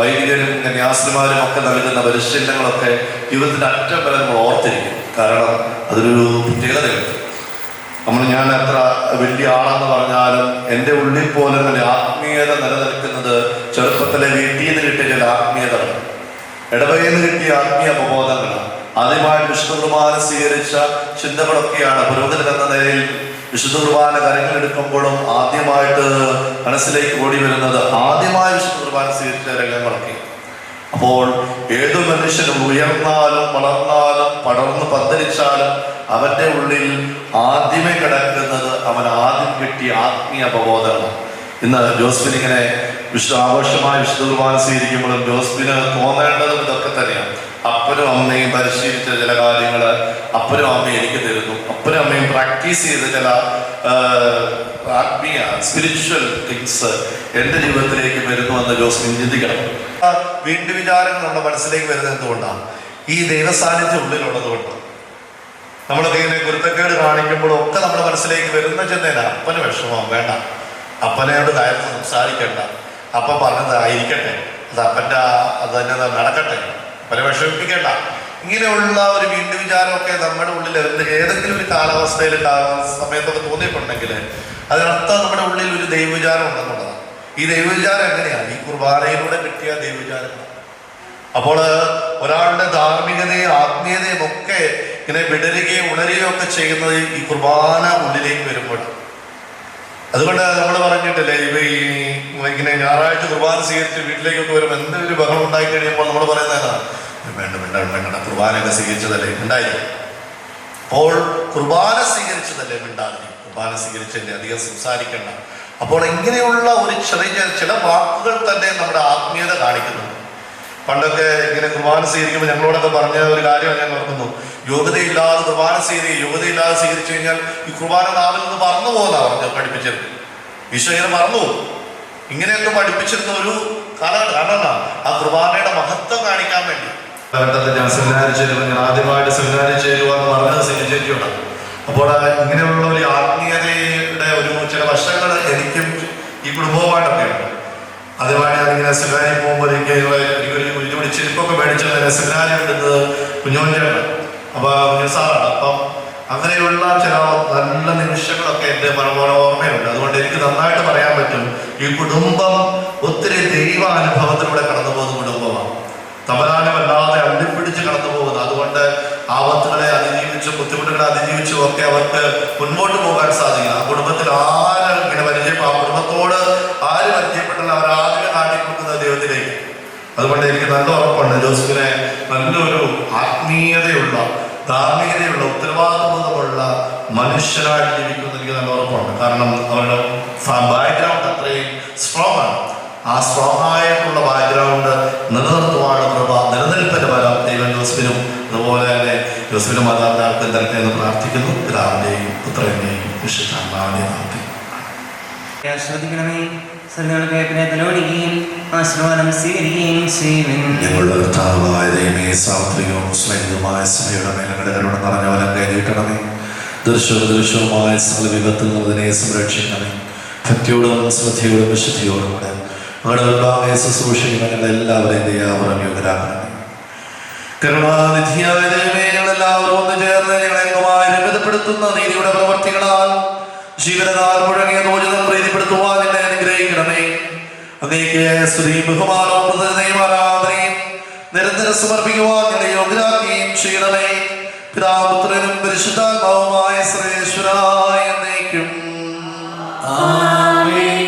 വൈദികരും കന്യാസ്ത്രീമാരും ഒക്കെ നൽകുന്ന പരിശീലനങ്ങളൊക്കെ ജീവിതത്തിൻ്റെ അറ്റം വരെ നമ്മൾ ഓർത്തിരിക്കും. കാരണം അതൊരു പ്രത്യേകതയുണ്ട്. ഞാൻ എത്ര വലിയ ആളെന്ന് പറഞ്ഞാലും എൻ്റെ ഉള്ളിൽ പോലും എൻ്റെ ആത്മീയത നിലനിൽക്കുന്നത് ചെറുപ്പത്തിലെ വീട്ടിൽ നിന്ന് കിട്ടിയ ചില ആത്മീയതകൾ, ഇടവകയിൽ നിന്ന് കിട്ടിയ ആത്മീയ അവബോധങ്ങളാണ്. ആദ്യമായിട്ട് വിശുദ്ധ കുർബാന സ്വീകരിച്ച ചിന്തകളൊക്കെയാണ് പുരോഹിതൻ എന്ന നിലയിൽ വിശുദ്ധ കുർബാന കരങ്ങളെടുക്കുമ്പോഴും ആദ്യമായിട്ട് മനസ്സിലേക്ക് ഓടി വരുന്നത് ആദ്യമായി വിശുദ്ധ കുർബാന സ്വീകരിച്ച രംഗങ്ങളൊക്കെ. അപ്പോൾ ഏതു മനുഷ്യനും ഉയർന്നാലും വളർന്നാലും പടർന്ന് പന്തലിച്ചാലും അവൻ്റെ ഉള്ളിൽ ആദ്യമേ കിടക്കുന്നത് അവൻ ആദ്യം കിട്ടിയ ആത്മീയ അവബോധമാണ്. ഇന്ന് ജോസ്ഫിൻ ഇങ്ങനെ ആഘോഷമായ വിശുദ്ധ കുർബാന സ്വീകരിക്കുമ്പോഴും ജോസ്ഫിന് തോന്നേണ്ടതും ഇതൊക്കെ തന്നെയാണ്. അപ്പനും അമ്മയും പരിശീലിച്ച ചില കാര്യങ്ങൾ അപ്പനും അമ്മയും എനിക്ക് തരുന്നു, അപ്പനും അമ്മയും പ്രാക്ടീസ് ചെയ്ത ചില ആത്മീയ സ്പിരിച്വൽ തിങ്സ് എൻ്റെ ജീവിതത്തിലേക്ക് വരുന്നു എന്ന് ജോസ്ഫിൻ ചിന്തിക്കണം. വീണ്ടും വിചാരങ്ങൾ നമ്മുടെ മനസ്സിലേക്ക് വരുന്നത് എന്തുകൊണ്ടാണ്? ഈ ദൈവസാന്നിധ്യം ഉള്ളിലുള്ളത് കൊണ്ടാണ്. നമ്മളൊക്കെ ഇങ്ങനെ കുരുത്തക്കേട് കാണിക്കുമ്പോഴും ഒക്കെ നമ്മുടെ മനസ്സിലേക്ക് വരുന്ന ചെന്നേന അപ്പന് വിഷമം വേണ്ട, അപ്പനോട് കയർന്ന് സംസാരിക്കണ്ട, അപ്പൻ പറഞ്ഞതായിരിക്കട്ടെ, അത് അപ്പൻ്റെ അത് തന്നെ നടക്കട്ടെ, അപ്പനെ വിഷമിപ്പിക്കേണ്ട. ഇങ്ങനെയുള്ള ഒരു വീണ്ടും വിചാരമൊക്കെ നമ്മുടെ ഉള്ളിൽ ഏതെങ്കിലും ഒരു കാലാവസ്ഥയിൽ സമയത്തൊക്കെ തോന്നിയിട്ടുണ്ടെങ്കിൽ അതിനർത്ഥം നമ്മുടെ ഉള്ളിൽ ഒരു ദൈവവിചാരം ഉണ്ടെന്നുള്ളതാണ്. ഈ ദൈവവിചാരം എങ്ങനെയാണ്? ഈ കുർബാനയിലൂടെ കിട്ടിയ ദൈവവിചാരമാണ്. അപ്പോൾ ഒരാളുടെ ധാർമ്മികതയും ആത്മീയതയും ഒക്കെ ഇങ്ങനെ വിടരുകയും ഉണരുകയും ഒക്കെ ചെയ്യുന്നത് ഈ കുർബാന ഉള്ളിലേക്ക് വരുമ്പോൾ. അതുകൊണ്ട് നമ്മൾ പറഞ്ഞിട്ടില്ലേ, ഇങ്ങനെ ഞായറാഴ്ച കുർബാന സ്വീകരിച്ച് വീട്ടിലേക്കൊക്കെ വരുമ്പോൾ എന്തൊരു ബഹളം ഉണ്ടായി കഴിയുമ്പോൾ നമ്മൾ പറയുന്നതാണ് വേണ്ട കുർബാനയൊക്കെ സ്വീകരിച്ചതല്ലേ ഉണ്ടായില്ല. അപ്പോൾ കുർബാന സ്വീകരിച്ചതല്ലേ മിണ്ടാതി, കുർബാന സ്വീകരിച്ചല്ലേ അധികം സംസാരിക്കേണ്ട. അപ്പോൾ ഇങ്ങനെയുള്ള ഒരു ചില വാക്കുകൾ തന്നെ നമ്മുടെ ആത്മീയത കാണിക്കുന്നുണ്ട്. പണ്ടൊക്കെ ഇങ്ങനെ കുർബാന സ്വീകരിക്കുമ്പോൾ ഞങ്ങളോടൊക്കെ പറഞ്ഞ ഒരു കാര്യം ഞാൻ ഓർക്കുന്നു. യോഗ്യതയില്ലാതെ കുർബാന യോഗ്യതയില്ലാതെ സ്വീകരിച്ചു കഴിഞ്ഞാൽ ഈ കുർബാന നാവിൽ നിന്ന് മറന്നു പോകുന്നതാണ് പറഞ്ഞത്, പഠിപ്പിച്ചിരുന്നു. ഈശോ ഇങ്ങനെ മറന്നു പോകും. ഇങ്ങനെയൊക്കെ പഠിപ്പിച്ചിരുന്ന ഒരു കാലഘട്ടം ആ കുർബാനയുടെ മഹത്വം കാണിക്കാൻ വേണ്ടി. ഞാൻ സെമിനാരി ചേരുമ്പോൾ ഞാൻ ആദ്യമായിട്ട് സെമിനാരി ചേരുക എന്ന് പറഞ്ഞത് സെമിനാരിയോടാണ്. അപ്പോൾ ഇങ്ങനെയുള്ള ഒരു ആത്മീയതയുടെ ഒരു ചില വശങ്ങൾ എനിക്കും ഈ കുടുംബവുമായിട്ടൊക്കെ ഉണ്ട്. ആദ്യമായിട്ട് ഞാനിങ്ങനെ സെമിനാരി പോകുമ്പോൾ എനിക്കൊരു കുഞ്ഞുകൂടി ചെരുപ്പൊക്കെ മേടിച്ചാൽ സെമിനാരി എടുത്തത് കുഞ്ഞോഞ്ചാണ്, അപ്പോൾ കുഞ്ഞു സാറാണ്. അപ്പം അങ്ങനെയുള്ള ചില നല്ല നിമിഷങ്ങളൊക്കെ എൻ്റെ ഓർമ്മയുണ്ട്. അതുകൊണ്ട് എനിക്ക് നന്നായിട്ട് പറയാൻ പറ്റും, ഈ കുടുംബം ഒത്തിരി ദൈവാനുഭവത്തിലൂടെ കടന്നു പോകുന്ന കുടുംബമാണ്. തമരാനമല്ലാതെ അള്ളിപ്പിടിച്ച് കടന്നു പോകുന്നത്. അതുകൊണ്ട് ആപത്തുകളെ അതിജീവിച്ചും ബുദ്ധിമുട്ടുകളെ അതിജീവിച്ചും ഒക്കെ അവർക്ക് മുൻപോട്ട് പോകാൻ സാധിക്കും. ആ കുടുംബത്തിൽ ആര് ഇങ്ങനെ ആ കുടുംബത്തോട് ആര് പരിചയപ്പെട്ടാലും അവർ ആദ്യമേ കാട്ടിക്കൊടുക്കുന്നത് ദൈവത്തിലേക്ക്. അതുകൊണ്ട് എനിക്ക് നല്ല ഉറപ്പുണ്ട് ജോസഫിനെ നല്ലൊരു ആത്മീയതയുള്ള ധാർമ്മികതയുള്ള ഉത്തരവാദിത്വമുള്ള മനുഷ്യനായിട്ട് ജീവിക്കുമെന്ന് എനിക്ക് നല്ല ഉറപ്പുണ്ട്. കാരണം അവരുടെ ബാക്ക്ഗ്രൗണ്ട് അത്രയും സ്ട്രോങ് ആണ്. ആ സ്ട്രോങ് ആയിട്ടുള്ള ബാക്ക്ഗ്രൗണ്ട് നിലനിർത്തുവാണ് കൃപ, നിലനിൽപ്പിന്റെ ഫലം ദൈവം ജോസഫിനും അതുപോലെ തന്നെ ജോസഫിനും മാതാപിതാക്കളും തരട്ടെ എന്ന് പ്രാർത്ഥിക്കുന്നു. പിതാവിന്റെയും പുത്രന്റെയും വിശുദ്ധാത്മാവിന്റെയും നാമത്തിൽ. ഞങ്ങളുടെ കർത്താവായ ദൈവമേ, സാത്വികവും സ്നേഹിതവുമായ സഭയുടെ മേലങ്ങളുടെ കരുണ നിറഞ്ഞ വലം കൈ നീട്ടണമേ. ദൃശ്യവുമായ സകല വിപത്തിൽ അതിനെ സംരക്ഷിക്കണമേ. ഭക്തിയോടും ശ്രദ്ധയോടും വിശുദ്ധിയോടും കൂടെ ഞങ്ങളുടെ വിഭാഗയെ ശുശ്രൂഷിക്കുന്ന എല്ലാവരെയും ദയാപുരം യോഗ്യരാക്കണമേ. കരുണാനിധിയായ ദൈവമേ, ഞങ്ങളെല്ലാവരും ഒന്ന് ചേർന്ന് ഞങ്ങളെങ്ങുമായി രൂപപ്പെടുത്തുന്ന നീതിയുടെ പ്രവർത്തികളാൽ ജീവനകാൽ മുഴങ്ങിയ മോചനം പ്രീതിപ്പെടുത്തുവാൻ ഞങ്ങളെ അനുഗ്രഹിക്കണമേ. അങ്ങേക്ക് സ്തുതിയും ബഹുമാനവും കൃതജ്ഞതയും ആരാധനയും നിരന്തരം സമർപ്പിക്കുവാൻ ഞങ്ങളെ യോഗ്യരാക്കുകയും ചെയ്യണമേ. പിതാപുത്രനും പരിശുദ്ധാത്മാവുമായ സർവേശ്വരായ എന്നേക്കും ആമേൻ.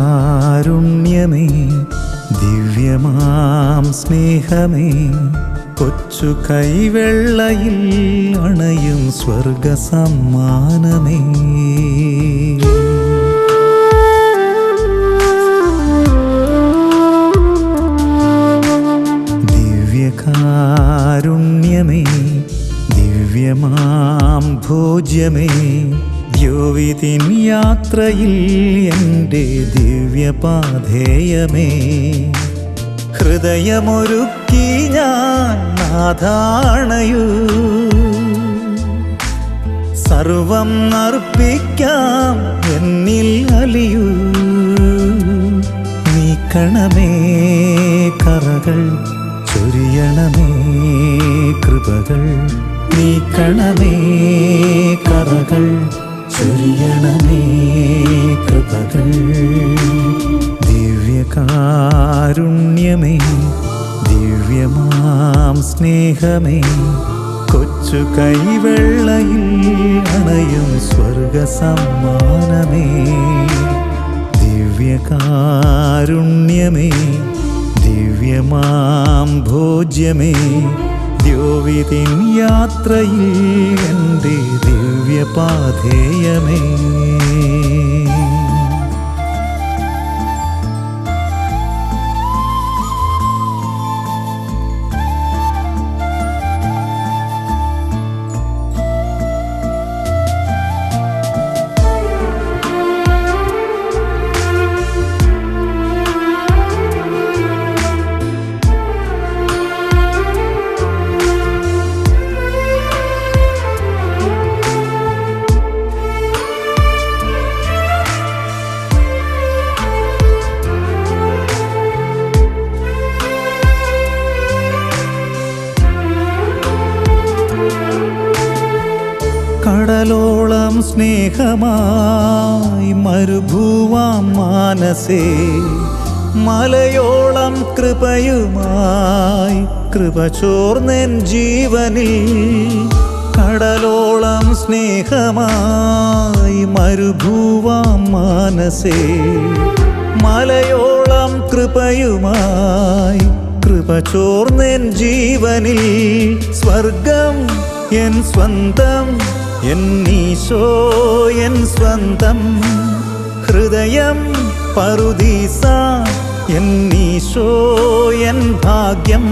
ദിവ്യകാരുണ്യമേ, ദിവ്യമാം സ്നേഹമേ, കൊച്ചു കൈവെള്ളയിൽ അണയും സ്വർഗസമ്മാനമേ, ദിവ്യ ഭോജ്യമേ ദ്യോവിതിൻ യാത്രയിൽ എൻ്റെ ദിവ്യപാധേയമേ ഹൃദയമൊരുക്കി ഞാൻ നാഥാണയൂ സർവം അർപ്പിക്കാം എന്നിൽ അലിയൂ നീക്കണമേ കറകൾ ചൊരിയണമേ കൃപകൾ നീക്കണമേ കറകൾ ചൊരിയണമേ കൃപകൾ ദിവ്യകാരുണ്യമേ ദിവ്യമാം സ്നേഹമേ കൊച്ചു കൈവെള്ളയിൽ അണയും സ്വർഗസമ്മാനമേ ദിവ്യകാരുണ്യമേ ദിവ്യമാം ഭോജ്യമേ ദ്യോവിതിൻ യാത്രയിൽ എൻ്റെ ദിവ്യപാധേയമേ കടലോളം സ്നേഹമായി മരുഭൂവാം മാനസേ മലയോളം കൃപയുമായി കൃപ ചോർന്നെൻ ജീവനിൽ കടലോളം സ്നേഹമായി മരുഭൂവാം മാനസേ മലയോളം കൃപയുമായി കൃപ ചോർന്നെൻ ജീവനിൽ സ്വർഗം എൻ സ്വന്തം എന്നീശോ എൻ സ്വന്തം ഹൃദയം പറുദീസ എന്നീശോ എൻ ഭാഗ്യം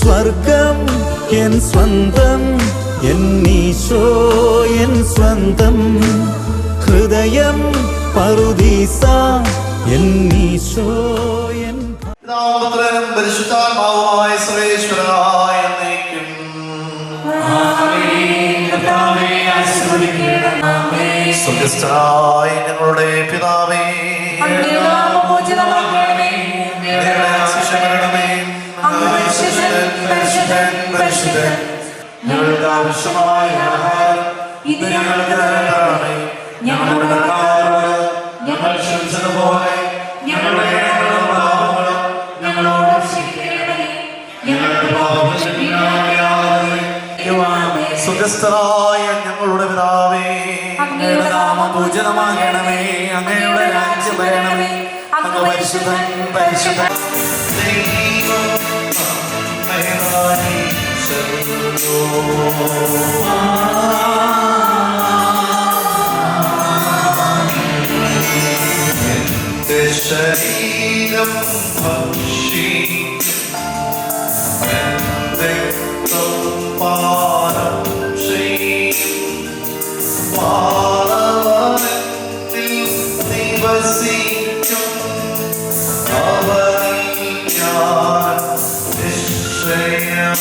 സ്വർഗം എൻ സ്വന്തം എന്നീശോ എൻ സ്വന്തം ഹൃദയം പറുദീസ എന്നീശോ എൻ പിതാവും പരിശുദ്ധാത്മാവുമായ സർവേശ്വരനായ എന്നേക്കും. സ്വർഗ്ഗസ്ഥനായ ഞങ്ങളുടെ പിതാവേ, അങ്ങയുടെ ആശീർവദിക്കണമേ. പരിശുദ്ധൻ ഞങ്ങൾക്ക് ആവശ്യമായ ആഹാരം ഇന്ന് ഞങ്ങൾക്ക് തരണമേ. ഞങ്ങളുടെ കടക്കാരോട് ഞങ്ങൾ ക്ഷമിച്ചതുപോലെ ഞങ്ങളുടെ പാപങ്ങളും ഞങ്ങളോട് ക്ഷമിക്കണമേ. ഞങ്ങളുടെ പാപങ്ങൾ സ്വർഗ്ഗസ്ഥനായ ഞങ്ങളുടെ പിതാവേ, അങ്ങയുടെ നാമം പൂജിതമാകണമേ. അങ്ങയുടെ രാജ്യം വരണമേ. അങ്ങ് പരിശുദ്ധൻ പരിശുദ്ധൻ എന്റെ ശരീരം പാനം പാലവനത്തിൽ നിവസിക്കും അവനിൽ ഞാൻ നിശ്ചയമായി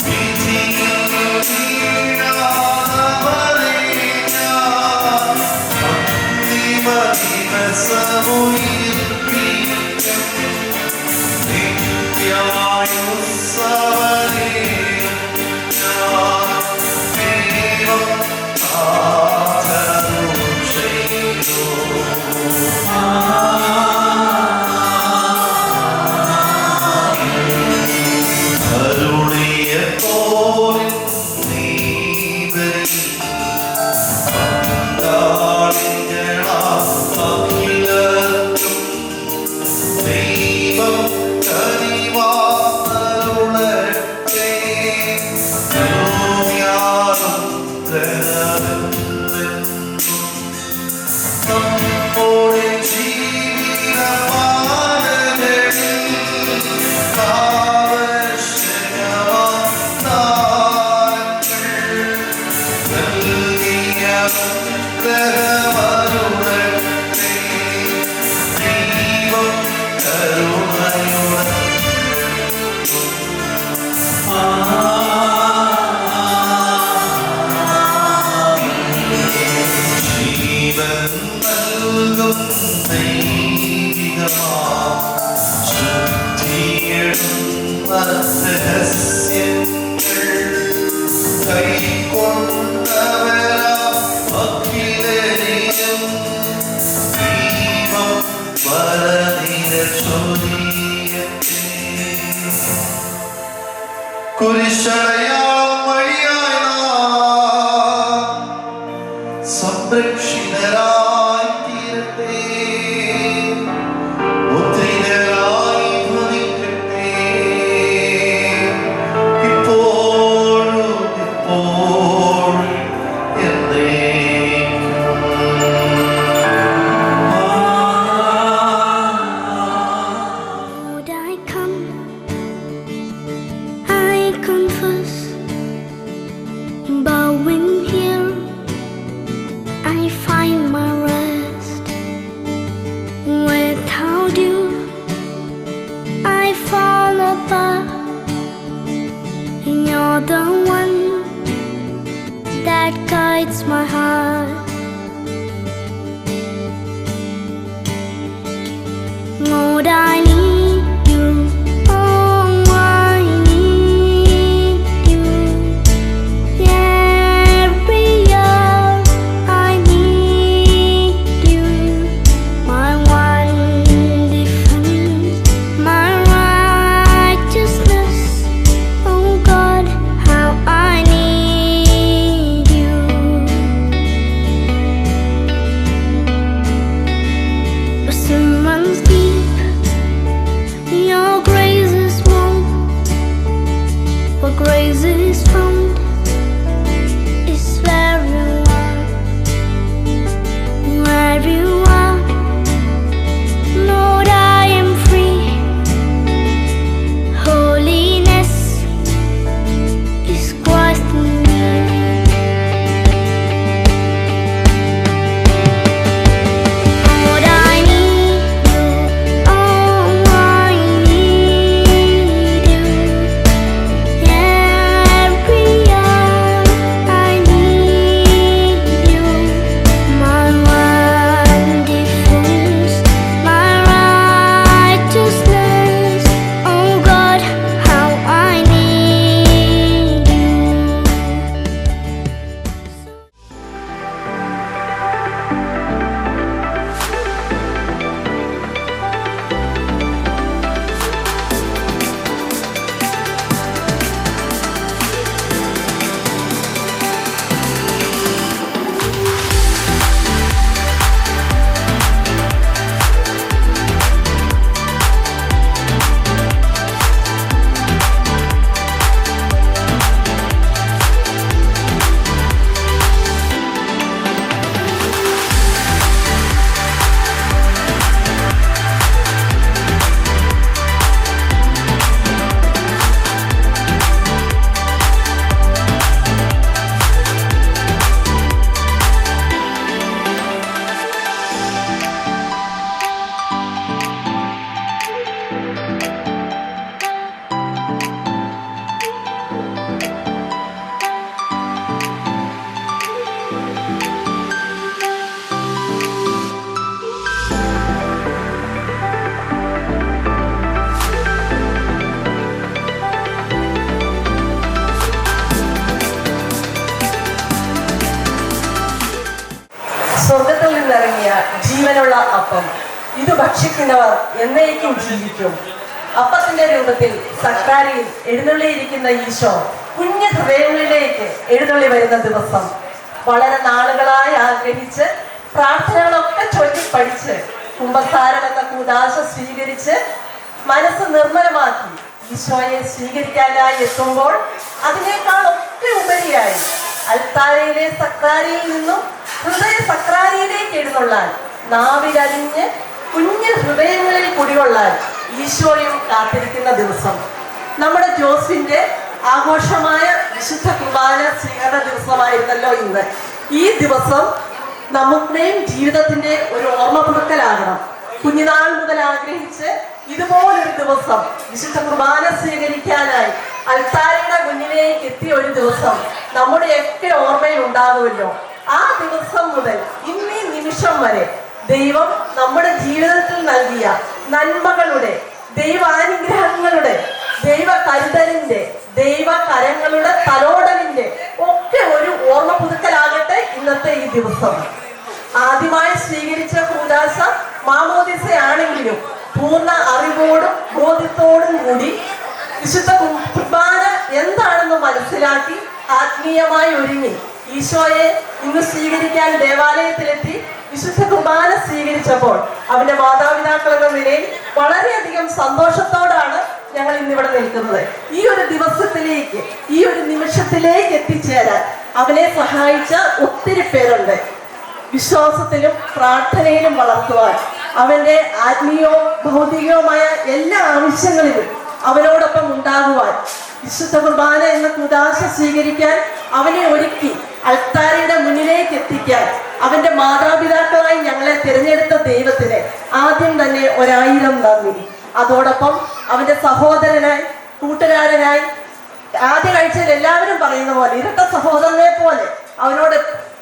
വിധിയിൽ വീഴാതവനെ ഞാൻ അന്തിമ ദിവസമുയർപ്പിക്കും നിത്യായുസ്സവനെ രഹസ്യങ്ങൾ കൈക്കൊണ്ടവരാം അഖിലരെയും ദൈവം വരനിര ചൊരിയട്ടെ. കുരിശടയാളം വഴിയായി നാം സംരക്ഷിതരായി തീരട്ടെ, മുദ്രിതരായി ഭവിക്കട്ടെ, ഇപ്പോഴും എപ്പോഴും എന്നേക്കും. Lord, I come, I confess, bowing here, I find my rest. Without you, I fall apart. You're the one that guides my heart. Lord, I need you. Oh, I need you. Every hour I need you. My one defense, my righteousness. Oh God, how I need you. The sun runs deep, your grace is warm. Where grace is found is where you are. Where you are, Lord, I am free. Holiness is Christ in me. Lord, I need you. Oh, I need you. Every hour I need you. My one defense, my righteousness. Oh God, how I need you. സ്വർഗത്തിൽ നിന്നിറങ്ങിയ ജീവനുള്ള അപ്പം, ഇത് ഭക്ഷിക്കുന്നവർ എന്നേക്കും ജീവിക്കും. അപ്പത്തിന്റെ രൂപത്തിൽ സക്രാരിയിൽ എഴുന്നള്ളിയിരിക്കുന്ന ഈശോ കുഞ്ഞു ഹൃദയങ്ങളിലേക്ക് എഴുന്നള്ളി വരുന്ന ദിവസം, വളരെ നാളുകളായി ആഗ്രഹിച്ച് പ്രാർത്ഥനകളൊക്കെ ചൊല്ലി പഠിച്ച് കുമ്പസാരം എന്ന കൂദാശ സ്വീകരിച്ച് മനസ്സ് നിർമ്മലമാക്കി ഈശോയെ സ്വീകരിക്കാനായി എത്തുമ്പോൾ അതിനേക്കാളൊക്കെ ഉപരിയായി അൽത്താരയിലെ സക്രാരിയിൽ നിന്നും ഹൃദയ സക്രാരിയിലേക്ക് എഴുന്നള്ളാൻ, നാവിലലിഞ്ഞ് കുഞ്ഞു ഹൃദയങ്ങളിൽ കുടികൊള്ളാൻ ഈശോയും കാത്തിരിക്കുന്ന ദിവസം. നമ്മുടെ ജോസിന്റെ ആഘോഷമായ വിശുദ്ധ കുർബാന സ്വീകരണ ദിവസമായിരുന്നല്ലോ ഇന്ന്. ഈ ദിവസം നമ്മുടെയും ജീവിതത്തിന്റെ ഒരു ഓർമ്മ പുതുക്കലാകണം. കുഞ്ഞുനാൾ മുതൽ ആഗ്രഹിച്ച് ഇതുപോലൊരു ദിവസം വിശുദ്ധ കുർബാന സ്വീകരിക്കാനായി അൽത്താരയുടെ മുന്നിലേക്ക് എത്തിയ ഒരു ദിവസം നമ്മുടെയൊക്കെ ഓർമ്മയിൽ ഉണ്ടാകുമല്ലോ. ആ ദിവസം മുതൽ ഇന്നീ നിമിഷം വരെ ദൈവം നമ്മുടെ ജീവിതത്തിൽ നൽകിയ നന്മകളുടെ, ദൈവാനുഗ്രഹങ്ങളുടെ ദിവസം. ആദ്യമായി സ്വീകരിച്ച കൂദാശ മാമോദിസയാണെങ്കിലും പൂർണ്ണ അറിവോടും ബോധ്യത്തോടും കൂടി വിശുദ്ധ കുർബാന എന്താണെന്ന് മനസ്സിലാക്കി ആത്മീയമായി ഒരുങ്ങി ഈശോയെ ഇന്ന് സ്വീകരിക്കാൻ ദേവാലയത്തിലെത്തി വിശുദ്ധ കുർബാന സ്വീകരിച്ചപ്പോൾ അവന്റെ മാതാപിതാക്കൾ എന്ന നിലയിൽ വളരെയധികം സന്തോഷത്തോടാണ് ഞങ്ങൾ ഇന്നിവിടെ നിൽക്കുന്നത്. ഈ ഒരു ദിവസത്തിലേക്ക്, ഈ ഒരു നിമിഷത്തിലേക്ക് എത്തിച്ചേരാൻ അവനെ സഹായിച്ച ഒത്തിരി പേരുണ്ട്. വിശ്വാസത്തിലും പ്രാർത്ഥനയിലും വളർത്തുവാൻ, അവന്റെ ആത്മീയവും ഭൗതികവുമായ എല്ലാ ആവശ്യങ്ങളിലും അവനോടൊപ്പം ഉണ്ടാകുവാൻ, വിശുദ്ധ കുർബാന എന്ന കൂദാശ സ്വീകരിക്കാൻ അവനെ ഒരുക്കി അൾത്താരയുടെ മുന്നിലേക്ക് എത്തിക്കാൻ അവന്റെ മാതാപിതാക്കളായി ഞങ്ങളെ തിരഞ്ഞെടുത്ത ദൈവത്തിന് ആദ്യം തന്നെ 1000 നന്ദി. അതോടൊപ്പം അവന്റെ സഹോദരനായി, കൂട്ടുകാരനായി, ആദ്യ കാഴ്ചയിൽ എല്ലാവരും പറയുന്ന പോലെ ഇരട്ട സഹോദരനെ പോലെ അവനോട്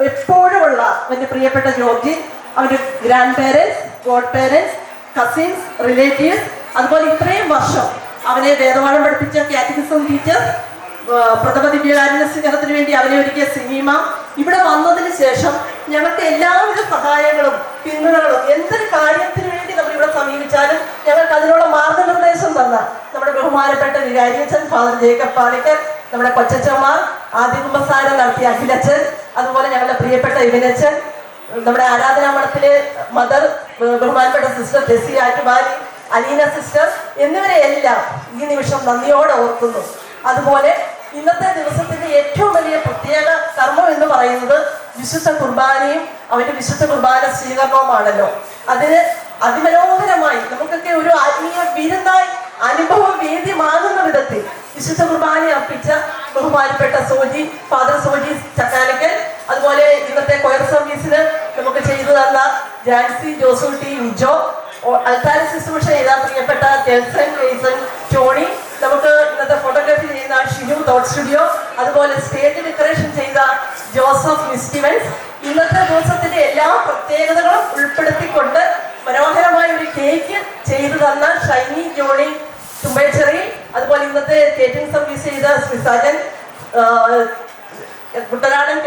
എപ്പോഴുമുള്ള അവന്റെ പ്രിയപ്പെട്ട ജോർജി, അവന്റെ grand parents, God parents, cousins, relatives, അതുപോലെ ഇത്രയും വർഷം അവനെ വേദപാഠം പഠിപ്പിച്ച കാറ്റഗിസം ടീച്ചേഴ്സ്, പ്രഥമ ദിവ്യകാരുണ്യ സ്വീകരണത്തിന് വേണ്ടി അവനെ ഒരുക്കിയ സിനിമ, ഇവിടെ വന്നതിന് ശേഷം ഞങ്ങൾക്ക് എല്ലാവിധ സഹായങ്ങളും പിന്തുണകളും എന്തൊരു കാര്യത്തിന് വേണ്ടി നമ്മൾ ഇവിടെ സമീപിച്ചാലും ഞങ്ങൾക്ക് അതിനുള്ള മാർഗനിർദ്ദേശം തന്ന നമ്മുടെ ബഹുമാനപ്പെട്ട വികാരിയച്ഛൻ ഫാദർ ജേക്കബ് പാലിക്കൽ, നമ്മുടെ കൊച്ചച്ചന്മാർ, ആദ്യ കുമ്പസാരം നടത്തിയ അഖിലച്ഛൻ, അതുപോലെ ഞങ്ങളുടെ പ്രിയപ്പെട്ട ഇവനച്ഛൻ, നമ്മുടെ ആരാധനാ മഠത്തിലെ മദർ ബഹുമാനപ്പെട്ട സിസ്റ്റർ ടെസി ആറ്റുമാരി, അലീന സിസ്റ്റർ എന്നിവരെ എല്ലാം ഈ നിമിഷം നന്ദിയോടെ ഓർക്കുന്നു. അതുപോലെ ഇന്നത്തെ ദിവസത്തിന്റെ ഏറ്റവും വലിയ പ്രത്യേക കർമ്മം എന്ന് പറയുന്നത് വിശുദ്ധ കുർബാനയും അവന്റെ വിശുദ്ധ കുർബാന സ്വീകരണവുമാണല്ലോ. അതിന് അതിമനോഹരമായി നമുക്കൊക്കെ ഒരു ആത്മീയ വിരുന്നായി അനുഭവ വേദ്യമാകുന്ന വിധത്തിൽ വിശുദ്ധ കുർബാന അർപ്പിച്ച ബഹുമാനപ്പെട്ട സോജി, ഫാദർ സോജി ചക്കാലക്കൽ, അതുപോലെ ഇന്നത്തെ കൊയർ സർവീസിന് നമുക്ക് ചെയ്തു തന്ന ജാൻസി, ജോസൂട്ടി, വിജോ, അൽത്താര ശുശ്രൂഷ ചെയ്ത പ്രിയപ്പെട്ട ടെൽസൺ, ജെയ്സൺ, ടോണി, നമുക്ക് ഇന്നത്തെ ഫോട്ടോഗ്രാഫി ചെയ്യുന്ന ഷിനു തോട്ട് സ്റ്റുഡിയോ, അതുപോലെ സ്റ്റേജ് ഡെക്കറേഷൻ ചെയ്ത ജോസഫ് മിസ്റ്റിവൻസ്, ഇന്നത്തെ ദിവസത്തിന്റെ എല്ലാ പ്രത്യേകതകളും ഉൾപ്പെടുത്തിക്കൊണ്ട് മനോഹരമായ ഒരു കേക്ക് ചെയ്തു തന്ന ഷൈനി ജോണി തുമ്പേച്ചെറി, അതുപോലെ ഇന്നത്തെ കേറ്ററിംഗ് സർവീസ് ചെയ്ത സ്മിസാജൻ, കുട്ടനാടൻ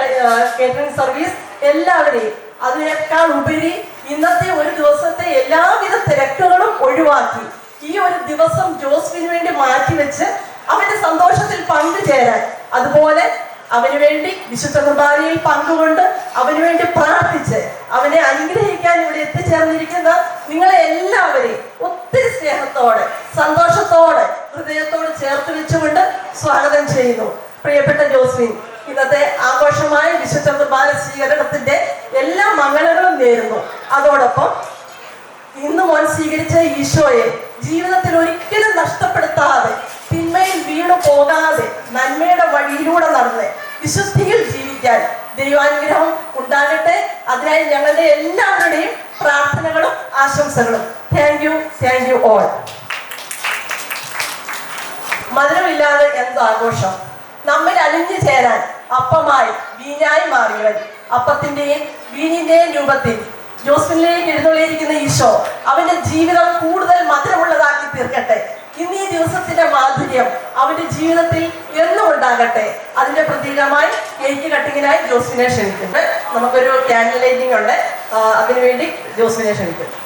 കേറ്ററിംഗ് സർവീസ്, എല്ലാവരെയും അതിനേക്കാൾ ഉപരി ഇന്നത്തെ ഒരു ദിവസത്തെ എല്ലാവിധ തിരക്കുകളും ഒഴിവാക്കി ഈ ഒരു ദിവസം ജോസ്ഫിന് വേണ്ടി മാറ്റിവെച്ച് അവന്റെ സന്തോഷത്തിൽ പങ്കുചേരാൻ, അതുപോലെ അവന് വേണ്ടി വിശുദ്ധ കുർബാനയിൽ പങ്കുകൊണ്ട് അവന് വേണ്ടി പ്രാർത്ഥിച്ച് അവനെ അനുഗ്രഹിക്കാൻ ഇവിടെ എത്തിച്ചേർന്നിരിക്കുന്ന നിങ്ങളെ എല്ലാവരെയും ഒത്തിരി സ്നേഹത്തോടെ, സന്തോഷത്തോടെ, ഹൃദയത്തോട് ചേർത്ത് വെച്ചുകൊണ്ട് സ്വാഗതം ചെയ്യുന്നു. പ്രിയപ്പെട്ട ജോസ്ഫിൻ, ഇന്നത്തെ ആഘോഷമായ വിശുദ്ധ കുർബാന സ്വീകരണത്തിന്റെ എല്ലാ മംഗളങ്ങളും നേരുന്നു. അതോടൊപ്പം ഇന്ന് മോൻ സ്വീകരിച്ച ഈശോയെ ജീവിതത്തിൽ ഒരിക്കലും നഷ്ടപ്പെടുത്താതെ, തിന്മയിൽ വീണു പോകാതെ, നന്മയുടെ വഴിയിലൂടെ നടന്ന് വിശുദ്ധിയിൽ ജീവിക്കാൻ ദൈവാനുഗ്രഹം ഉണ്ടാകട്ടെ. അതിനായി ഞങ്ങളുടെ എല്ലാവരുടെയും പ്രാർത്ഥനകളും ആശംസകളും. Thank you all. മധുരമില്ലാതെ എന്ത് ആഘോഷം. നമ്മിൽ അലിഞ്ഞു ചേരാൻ അപ്പമായി വീഞ്ഞായി മാറിയവൻ, അപ്പത്തിന്റെയും വീഞ്ഞിന്റെയും രൂപത്തിൽ ജോസ്ഫിനിലേക്ക് എഴുന്നള്ളിയിരിക്കുന്ന ഈശോ അവന്റെ ജീവിതം കൂടുതൽ മധുരമുള്ളതാക്കി തീർക്കട്ടെ. ഇന്ന് ഈ ദിവസത്തിന്റെ മാധുര്യം അവന്റെ ജീവിതത്തിൽ എന്നും ഉണ്ടാകട്ടെ. അതിന്റെ പ്രതീകമായി കേക്ക് കട്ടിങ്ങിനായി ജോസ്ഫിനെ ക്ഷണിക്കുന്നു. നമുക്കൊരു ക്യാൻഡിൽ ലൈറ്റിംഗ് ഉണ്ട്, അതിനുവേണ്ടി ജോസ്ഫിനെ ക്ഷണിക്കുന്നു.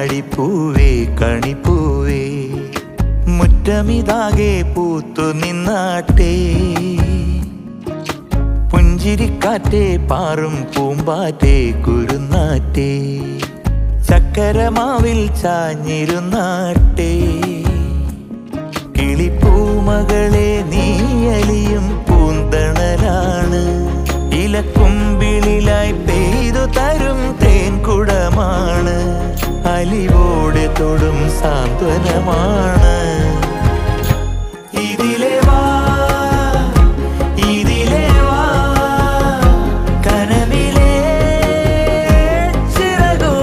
കണ്ണാടിപ്പൂവേ കണിപ്പൂവേ മുറ്റമിതാകെ പൂത്തു നിന്നാട്ടേ പുഞ്ചിരിക്കാറ്റേ പാറും പൂമ്പാറ്റേ കുരുന്നാറ്റേ ചക്കരമാവിൽ ചാഞ്ഞിരുന്നാട്ടേ കിളിപ്പൂമകളെ നീയലിയും പൂന്തണലാണ് ഇലക്കുമ്പിളിലായി പെയ്തു തരും തേൻകുടമാണ് അലിവോടെ തൊടും സാന്ത്വനമാണ് ഇതിലെ വാ ഇതിലെ വാ കനവിലെ ചിറകുമായി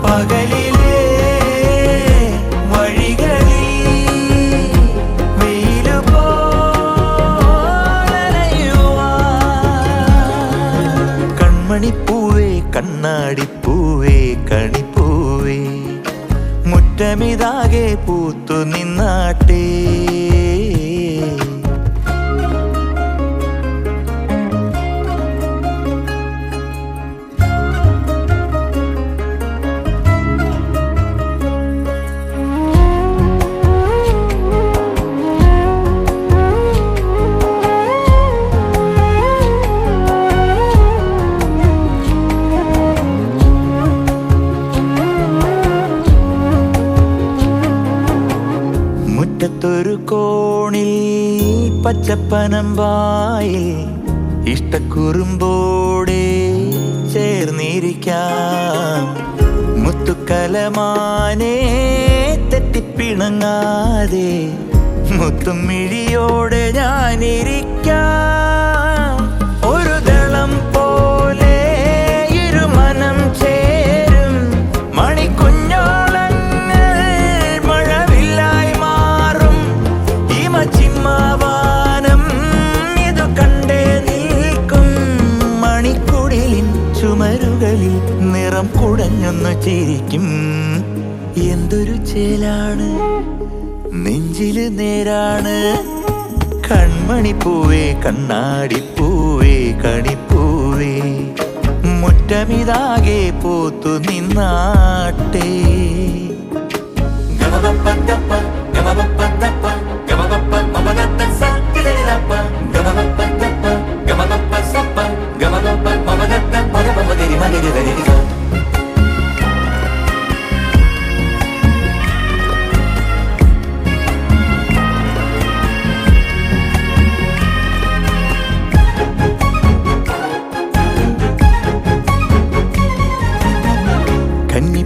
പകലിലെ വഴികളിൽ വെയിലു പോലയുവാൻ കൺമണിപ്പൂവേ കണ്ണാടിപ്പൂവേ കണിപ്പൂവേ മുറ്റമിതാകെ പൂത്തു നിന്നാട്ടേ മുറ്റത്തൊരു കോണിൽ പച്ചപ്പനമ്പായിൽ ഇഷ്ടക്കുറുമ്പോടെ ചേർന്നിരിക്കാം മുത്തുക്കലമാനെ തെറ്റിപ്പിണങ്ങാതെ മുത്തും മിഴിയോടെ ഞാനിരിക്കാം ഒരു ദളം പോലെ ഇരുമനം ചേരും മണിക്കുഞ്ഞോളങ്ങൾ മഴവില്ലായി മാറും ഹിമചിമ്മാവാനം ഇതു കണ്ടേ നിൽക്കും മണിക്കുടിലിൻ ചുമരുകളിൽ നിറം കുടഞ്ഞൊന്നു ചിരിക്കും എന്തൊരു ചേലാണ് നെഞ്ചില് നേരാണ് കൺമണിപ്പൂവേ കണ്ണാടിപ്പൂവേ കണിപ്പൂവേ മുറ്റമിതാകെ പൂത്തു നിന്നാട്ടേ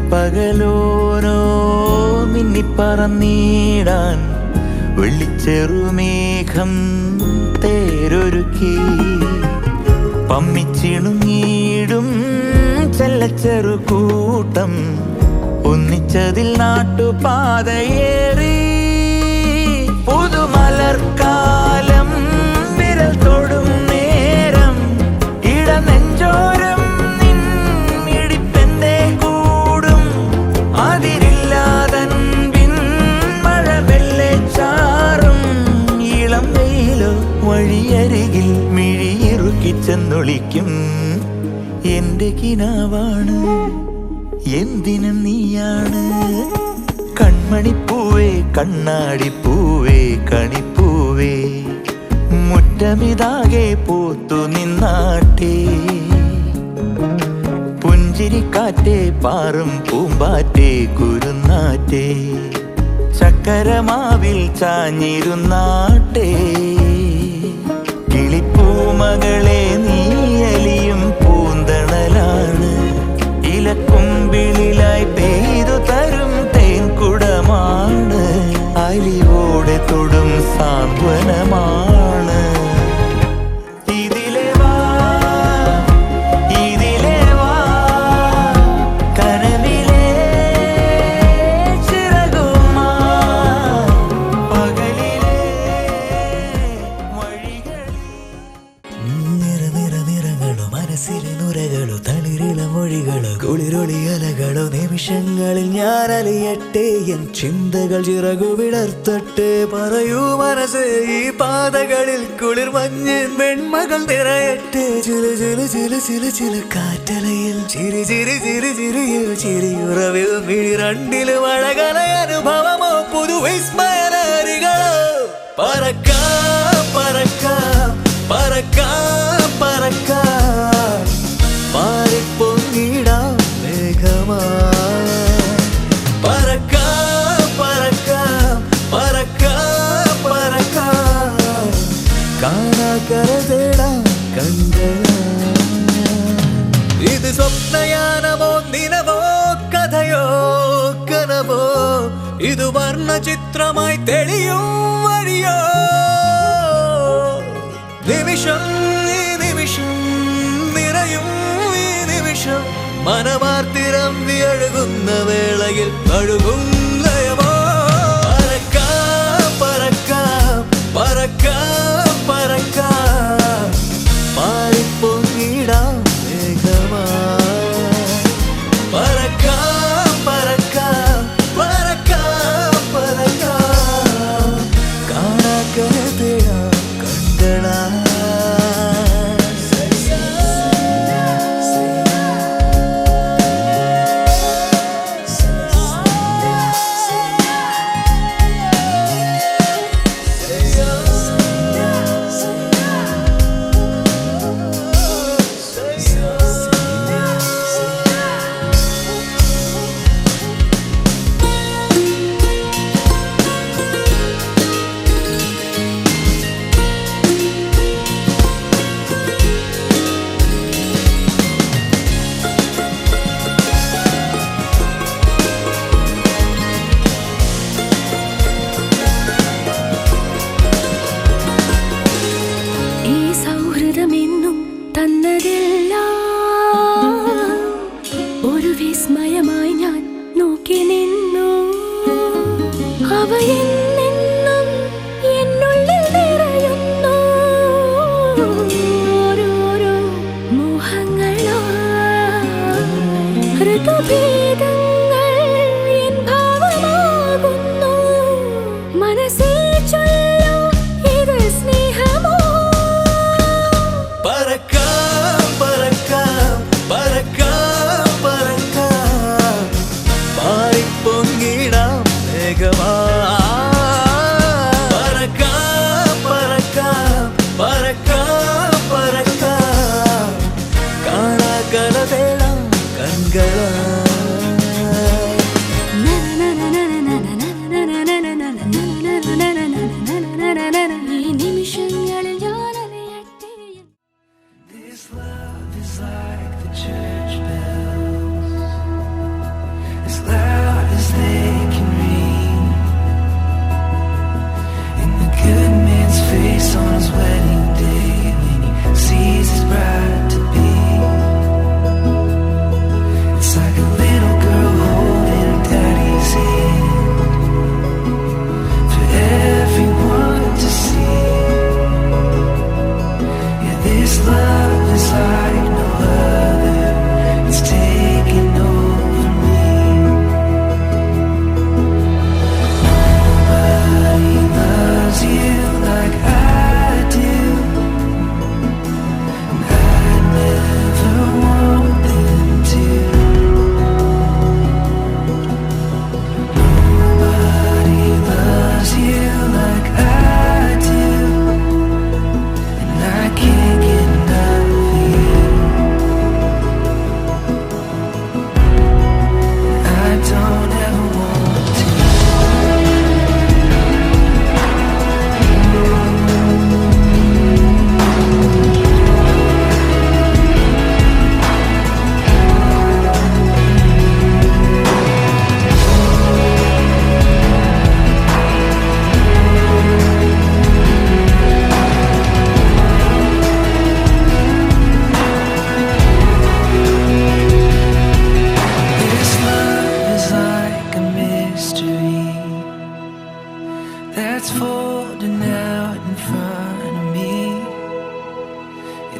കന്നിപ്പകലോരോ മിന്നിപ്പറന്നീടാൻ വെള്ളിച്ചെറുമേഘം തേരൊരുക്കി പമ്മിച്ചിണുങ്ങിയിടും ചെല്ലച്ചെറു കൂട്ടം ഒന്നിച്ചതിൽ നാട്ടുപാതയേറി പുതുമലർക്കാലം വിരൽ തൊടും നേരം ഇടനെഞ്ചോരം നിന്നിടിപ്പെന്തേ കൂടും അതിരില്ലാതൻപിൻ മഴവെള്ളെ ചാറും ഇളം വെയിലോ വഴിയരികിൽ മിഴിയിറുക്കി ചെന്നൊളിക്കും എന്റെ കിനാവാണ് എന്തിനും നീയാണ് കൺമണിപ്പൂവേ കണ്ണാടിപ്പൂവേ കണിപ്പൂവേ മുറ്റമിതാകെ പൂത്തു നിന്നാട്ടേ പുഞ്ചിരിക്കാറ്റേ പാറും പൂമ്പാറ്റേ കുരുന്നാറ്റേ ചക്കരമാവിൽ ചാഞ്ഞിരുന്നാട്ടേ കിളിപ്പൂമകളെ നീയലിയും പൂന്തണലാണ് ഇലക്കുമ്പിളിലായി പെയ്തു തരും തേൻകുടമാണ് അലിവോടെ തൊടും സാന്ത്വനമാണ് ഇതിലെ വാ ഇതിലെ വാ കനവിലെ ചിറകുമായി പകലിലെ വഴികളിൽ നിറനിറങ്ങളോ മനസ്സിലെ നുരകളോ തളിരിള മൊഴികളോ കുളിരൊളി അലകളോ നിമിഷങ്ങൾ നിറയട്ടെ എൻ ചിന്തകൾ ചിറകു വിടർത്തട്ടെ പറയൂ മനസ്സ് ഈ പാതകളിൽ കുളിർ മഞ്ഞ് വെൺമകൾ നിറയട്ടെ ചില ചില ചില ചില ചില കാറ്റലയിൽ ചിരി ചിരി ചിരി ചിരിയിൽ ചിരിയുറവിൽ രണ്ടിലും അഴകല അനുഭവമോ പുതുവിസ്മയലരികളോ പറക്കാം പറക്കാം പറക്കാം പറക്കാം പാറിപ്പൊങ്ങിടാം മേഘമാ പറക്കാം പറക്കാം പറക്കാം പറക്കാം കാണാക്കര തേടാം കണ്ടയാ ഇത് സ്വപ്നയാനമോ നിലവോ കഥയോ കനവോ ഇത് വർണ്ണചിത്രമായി തെളിയും വഴിയോ നിമിഷം ഈ നിമിഷം നിറയും ഈ നിമിഷം മനമാർത്തിരം വിയഴുകുന്ന വേളയിൽ അഴുകും ലയമോ പറക്കാം പറക്കാം പറക്കാം പറക്കാം പാറിപ്പൊങ്ങിടാം മേഘമാ പറക്കാം പറക്കാം പറക്കാം പറക്കാം കാണാക്കര തേടാം കണ്ടളാ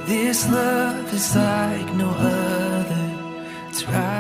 This love is like no other. It's right.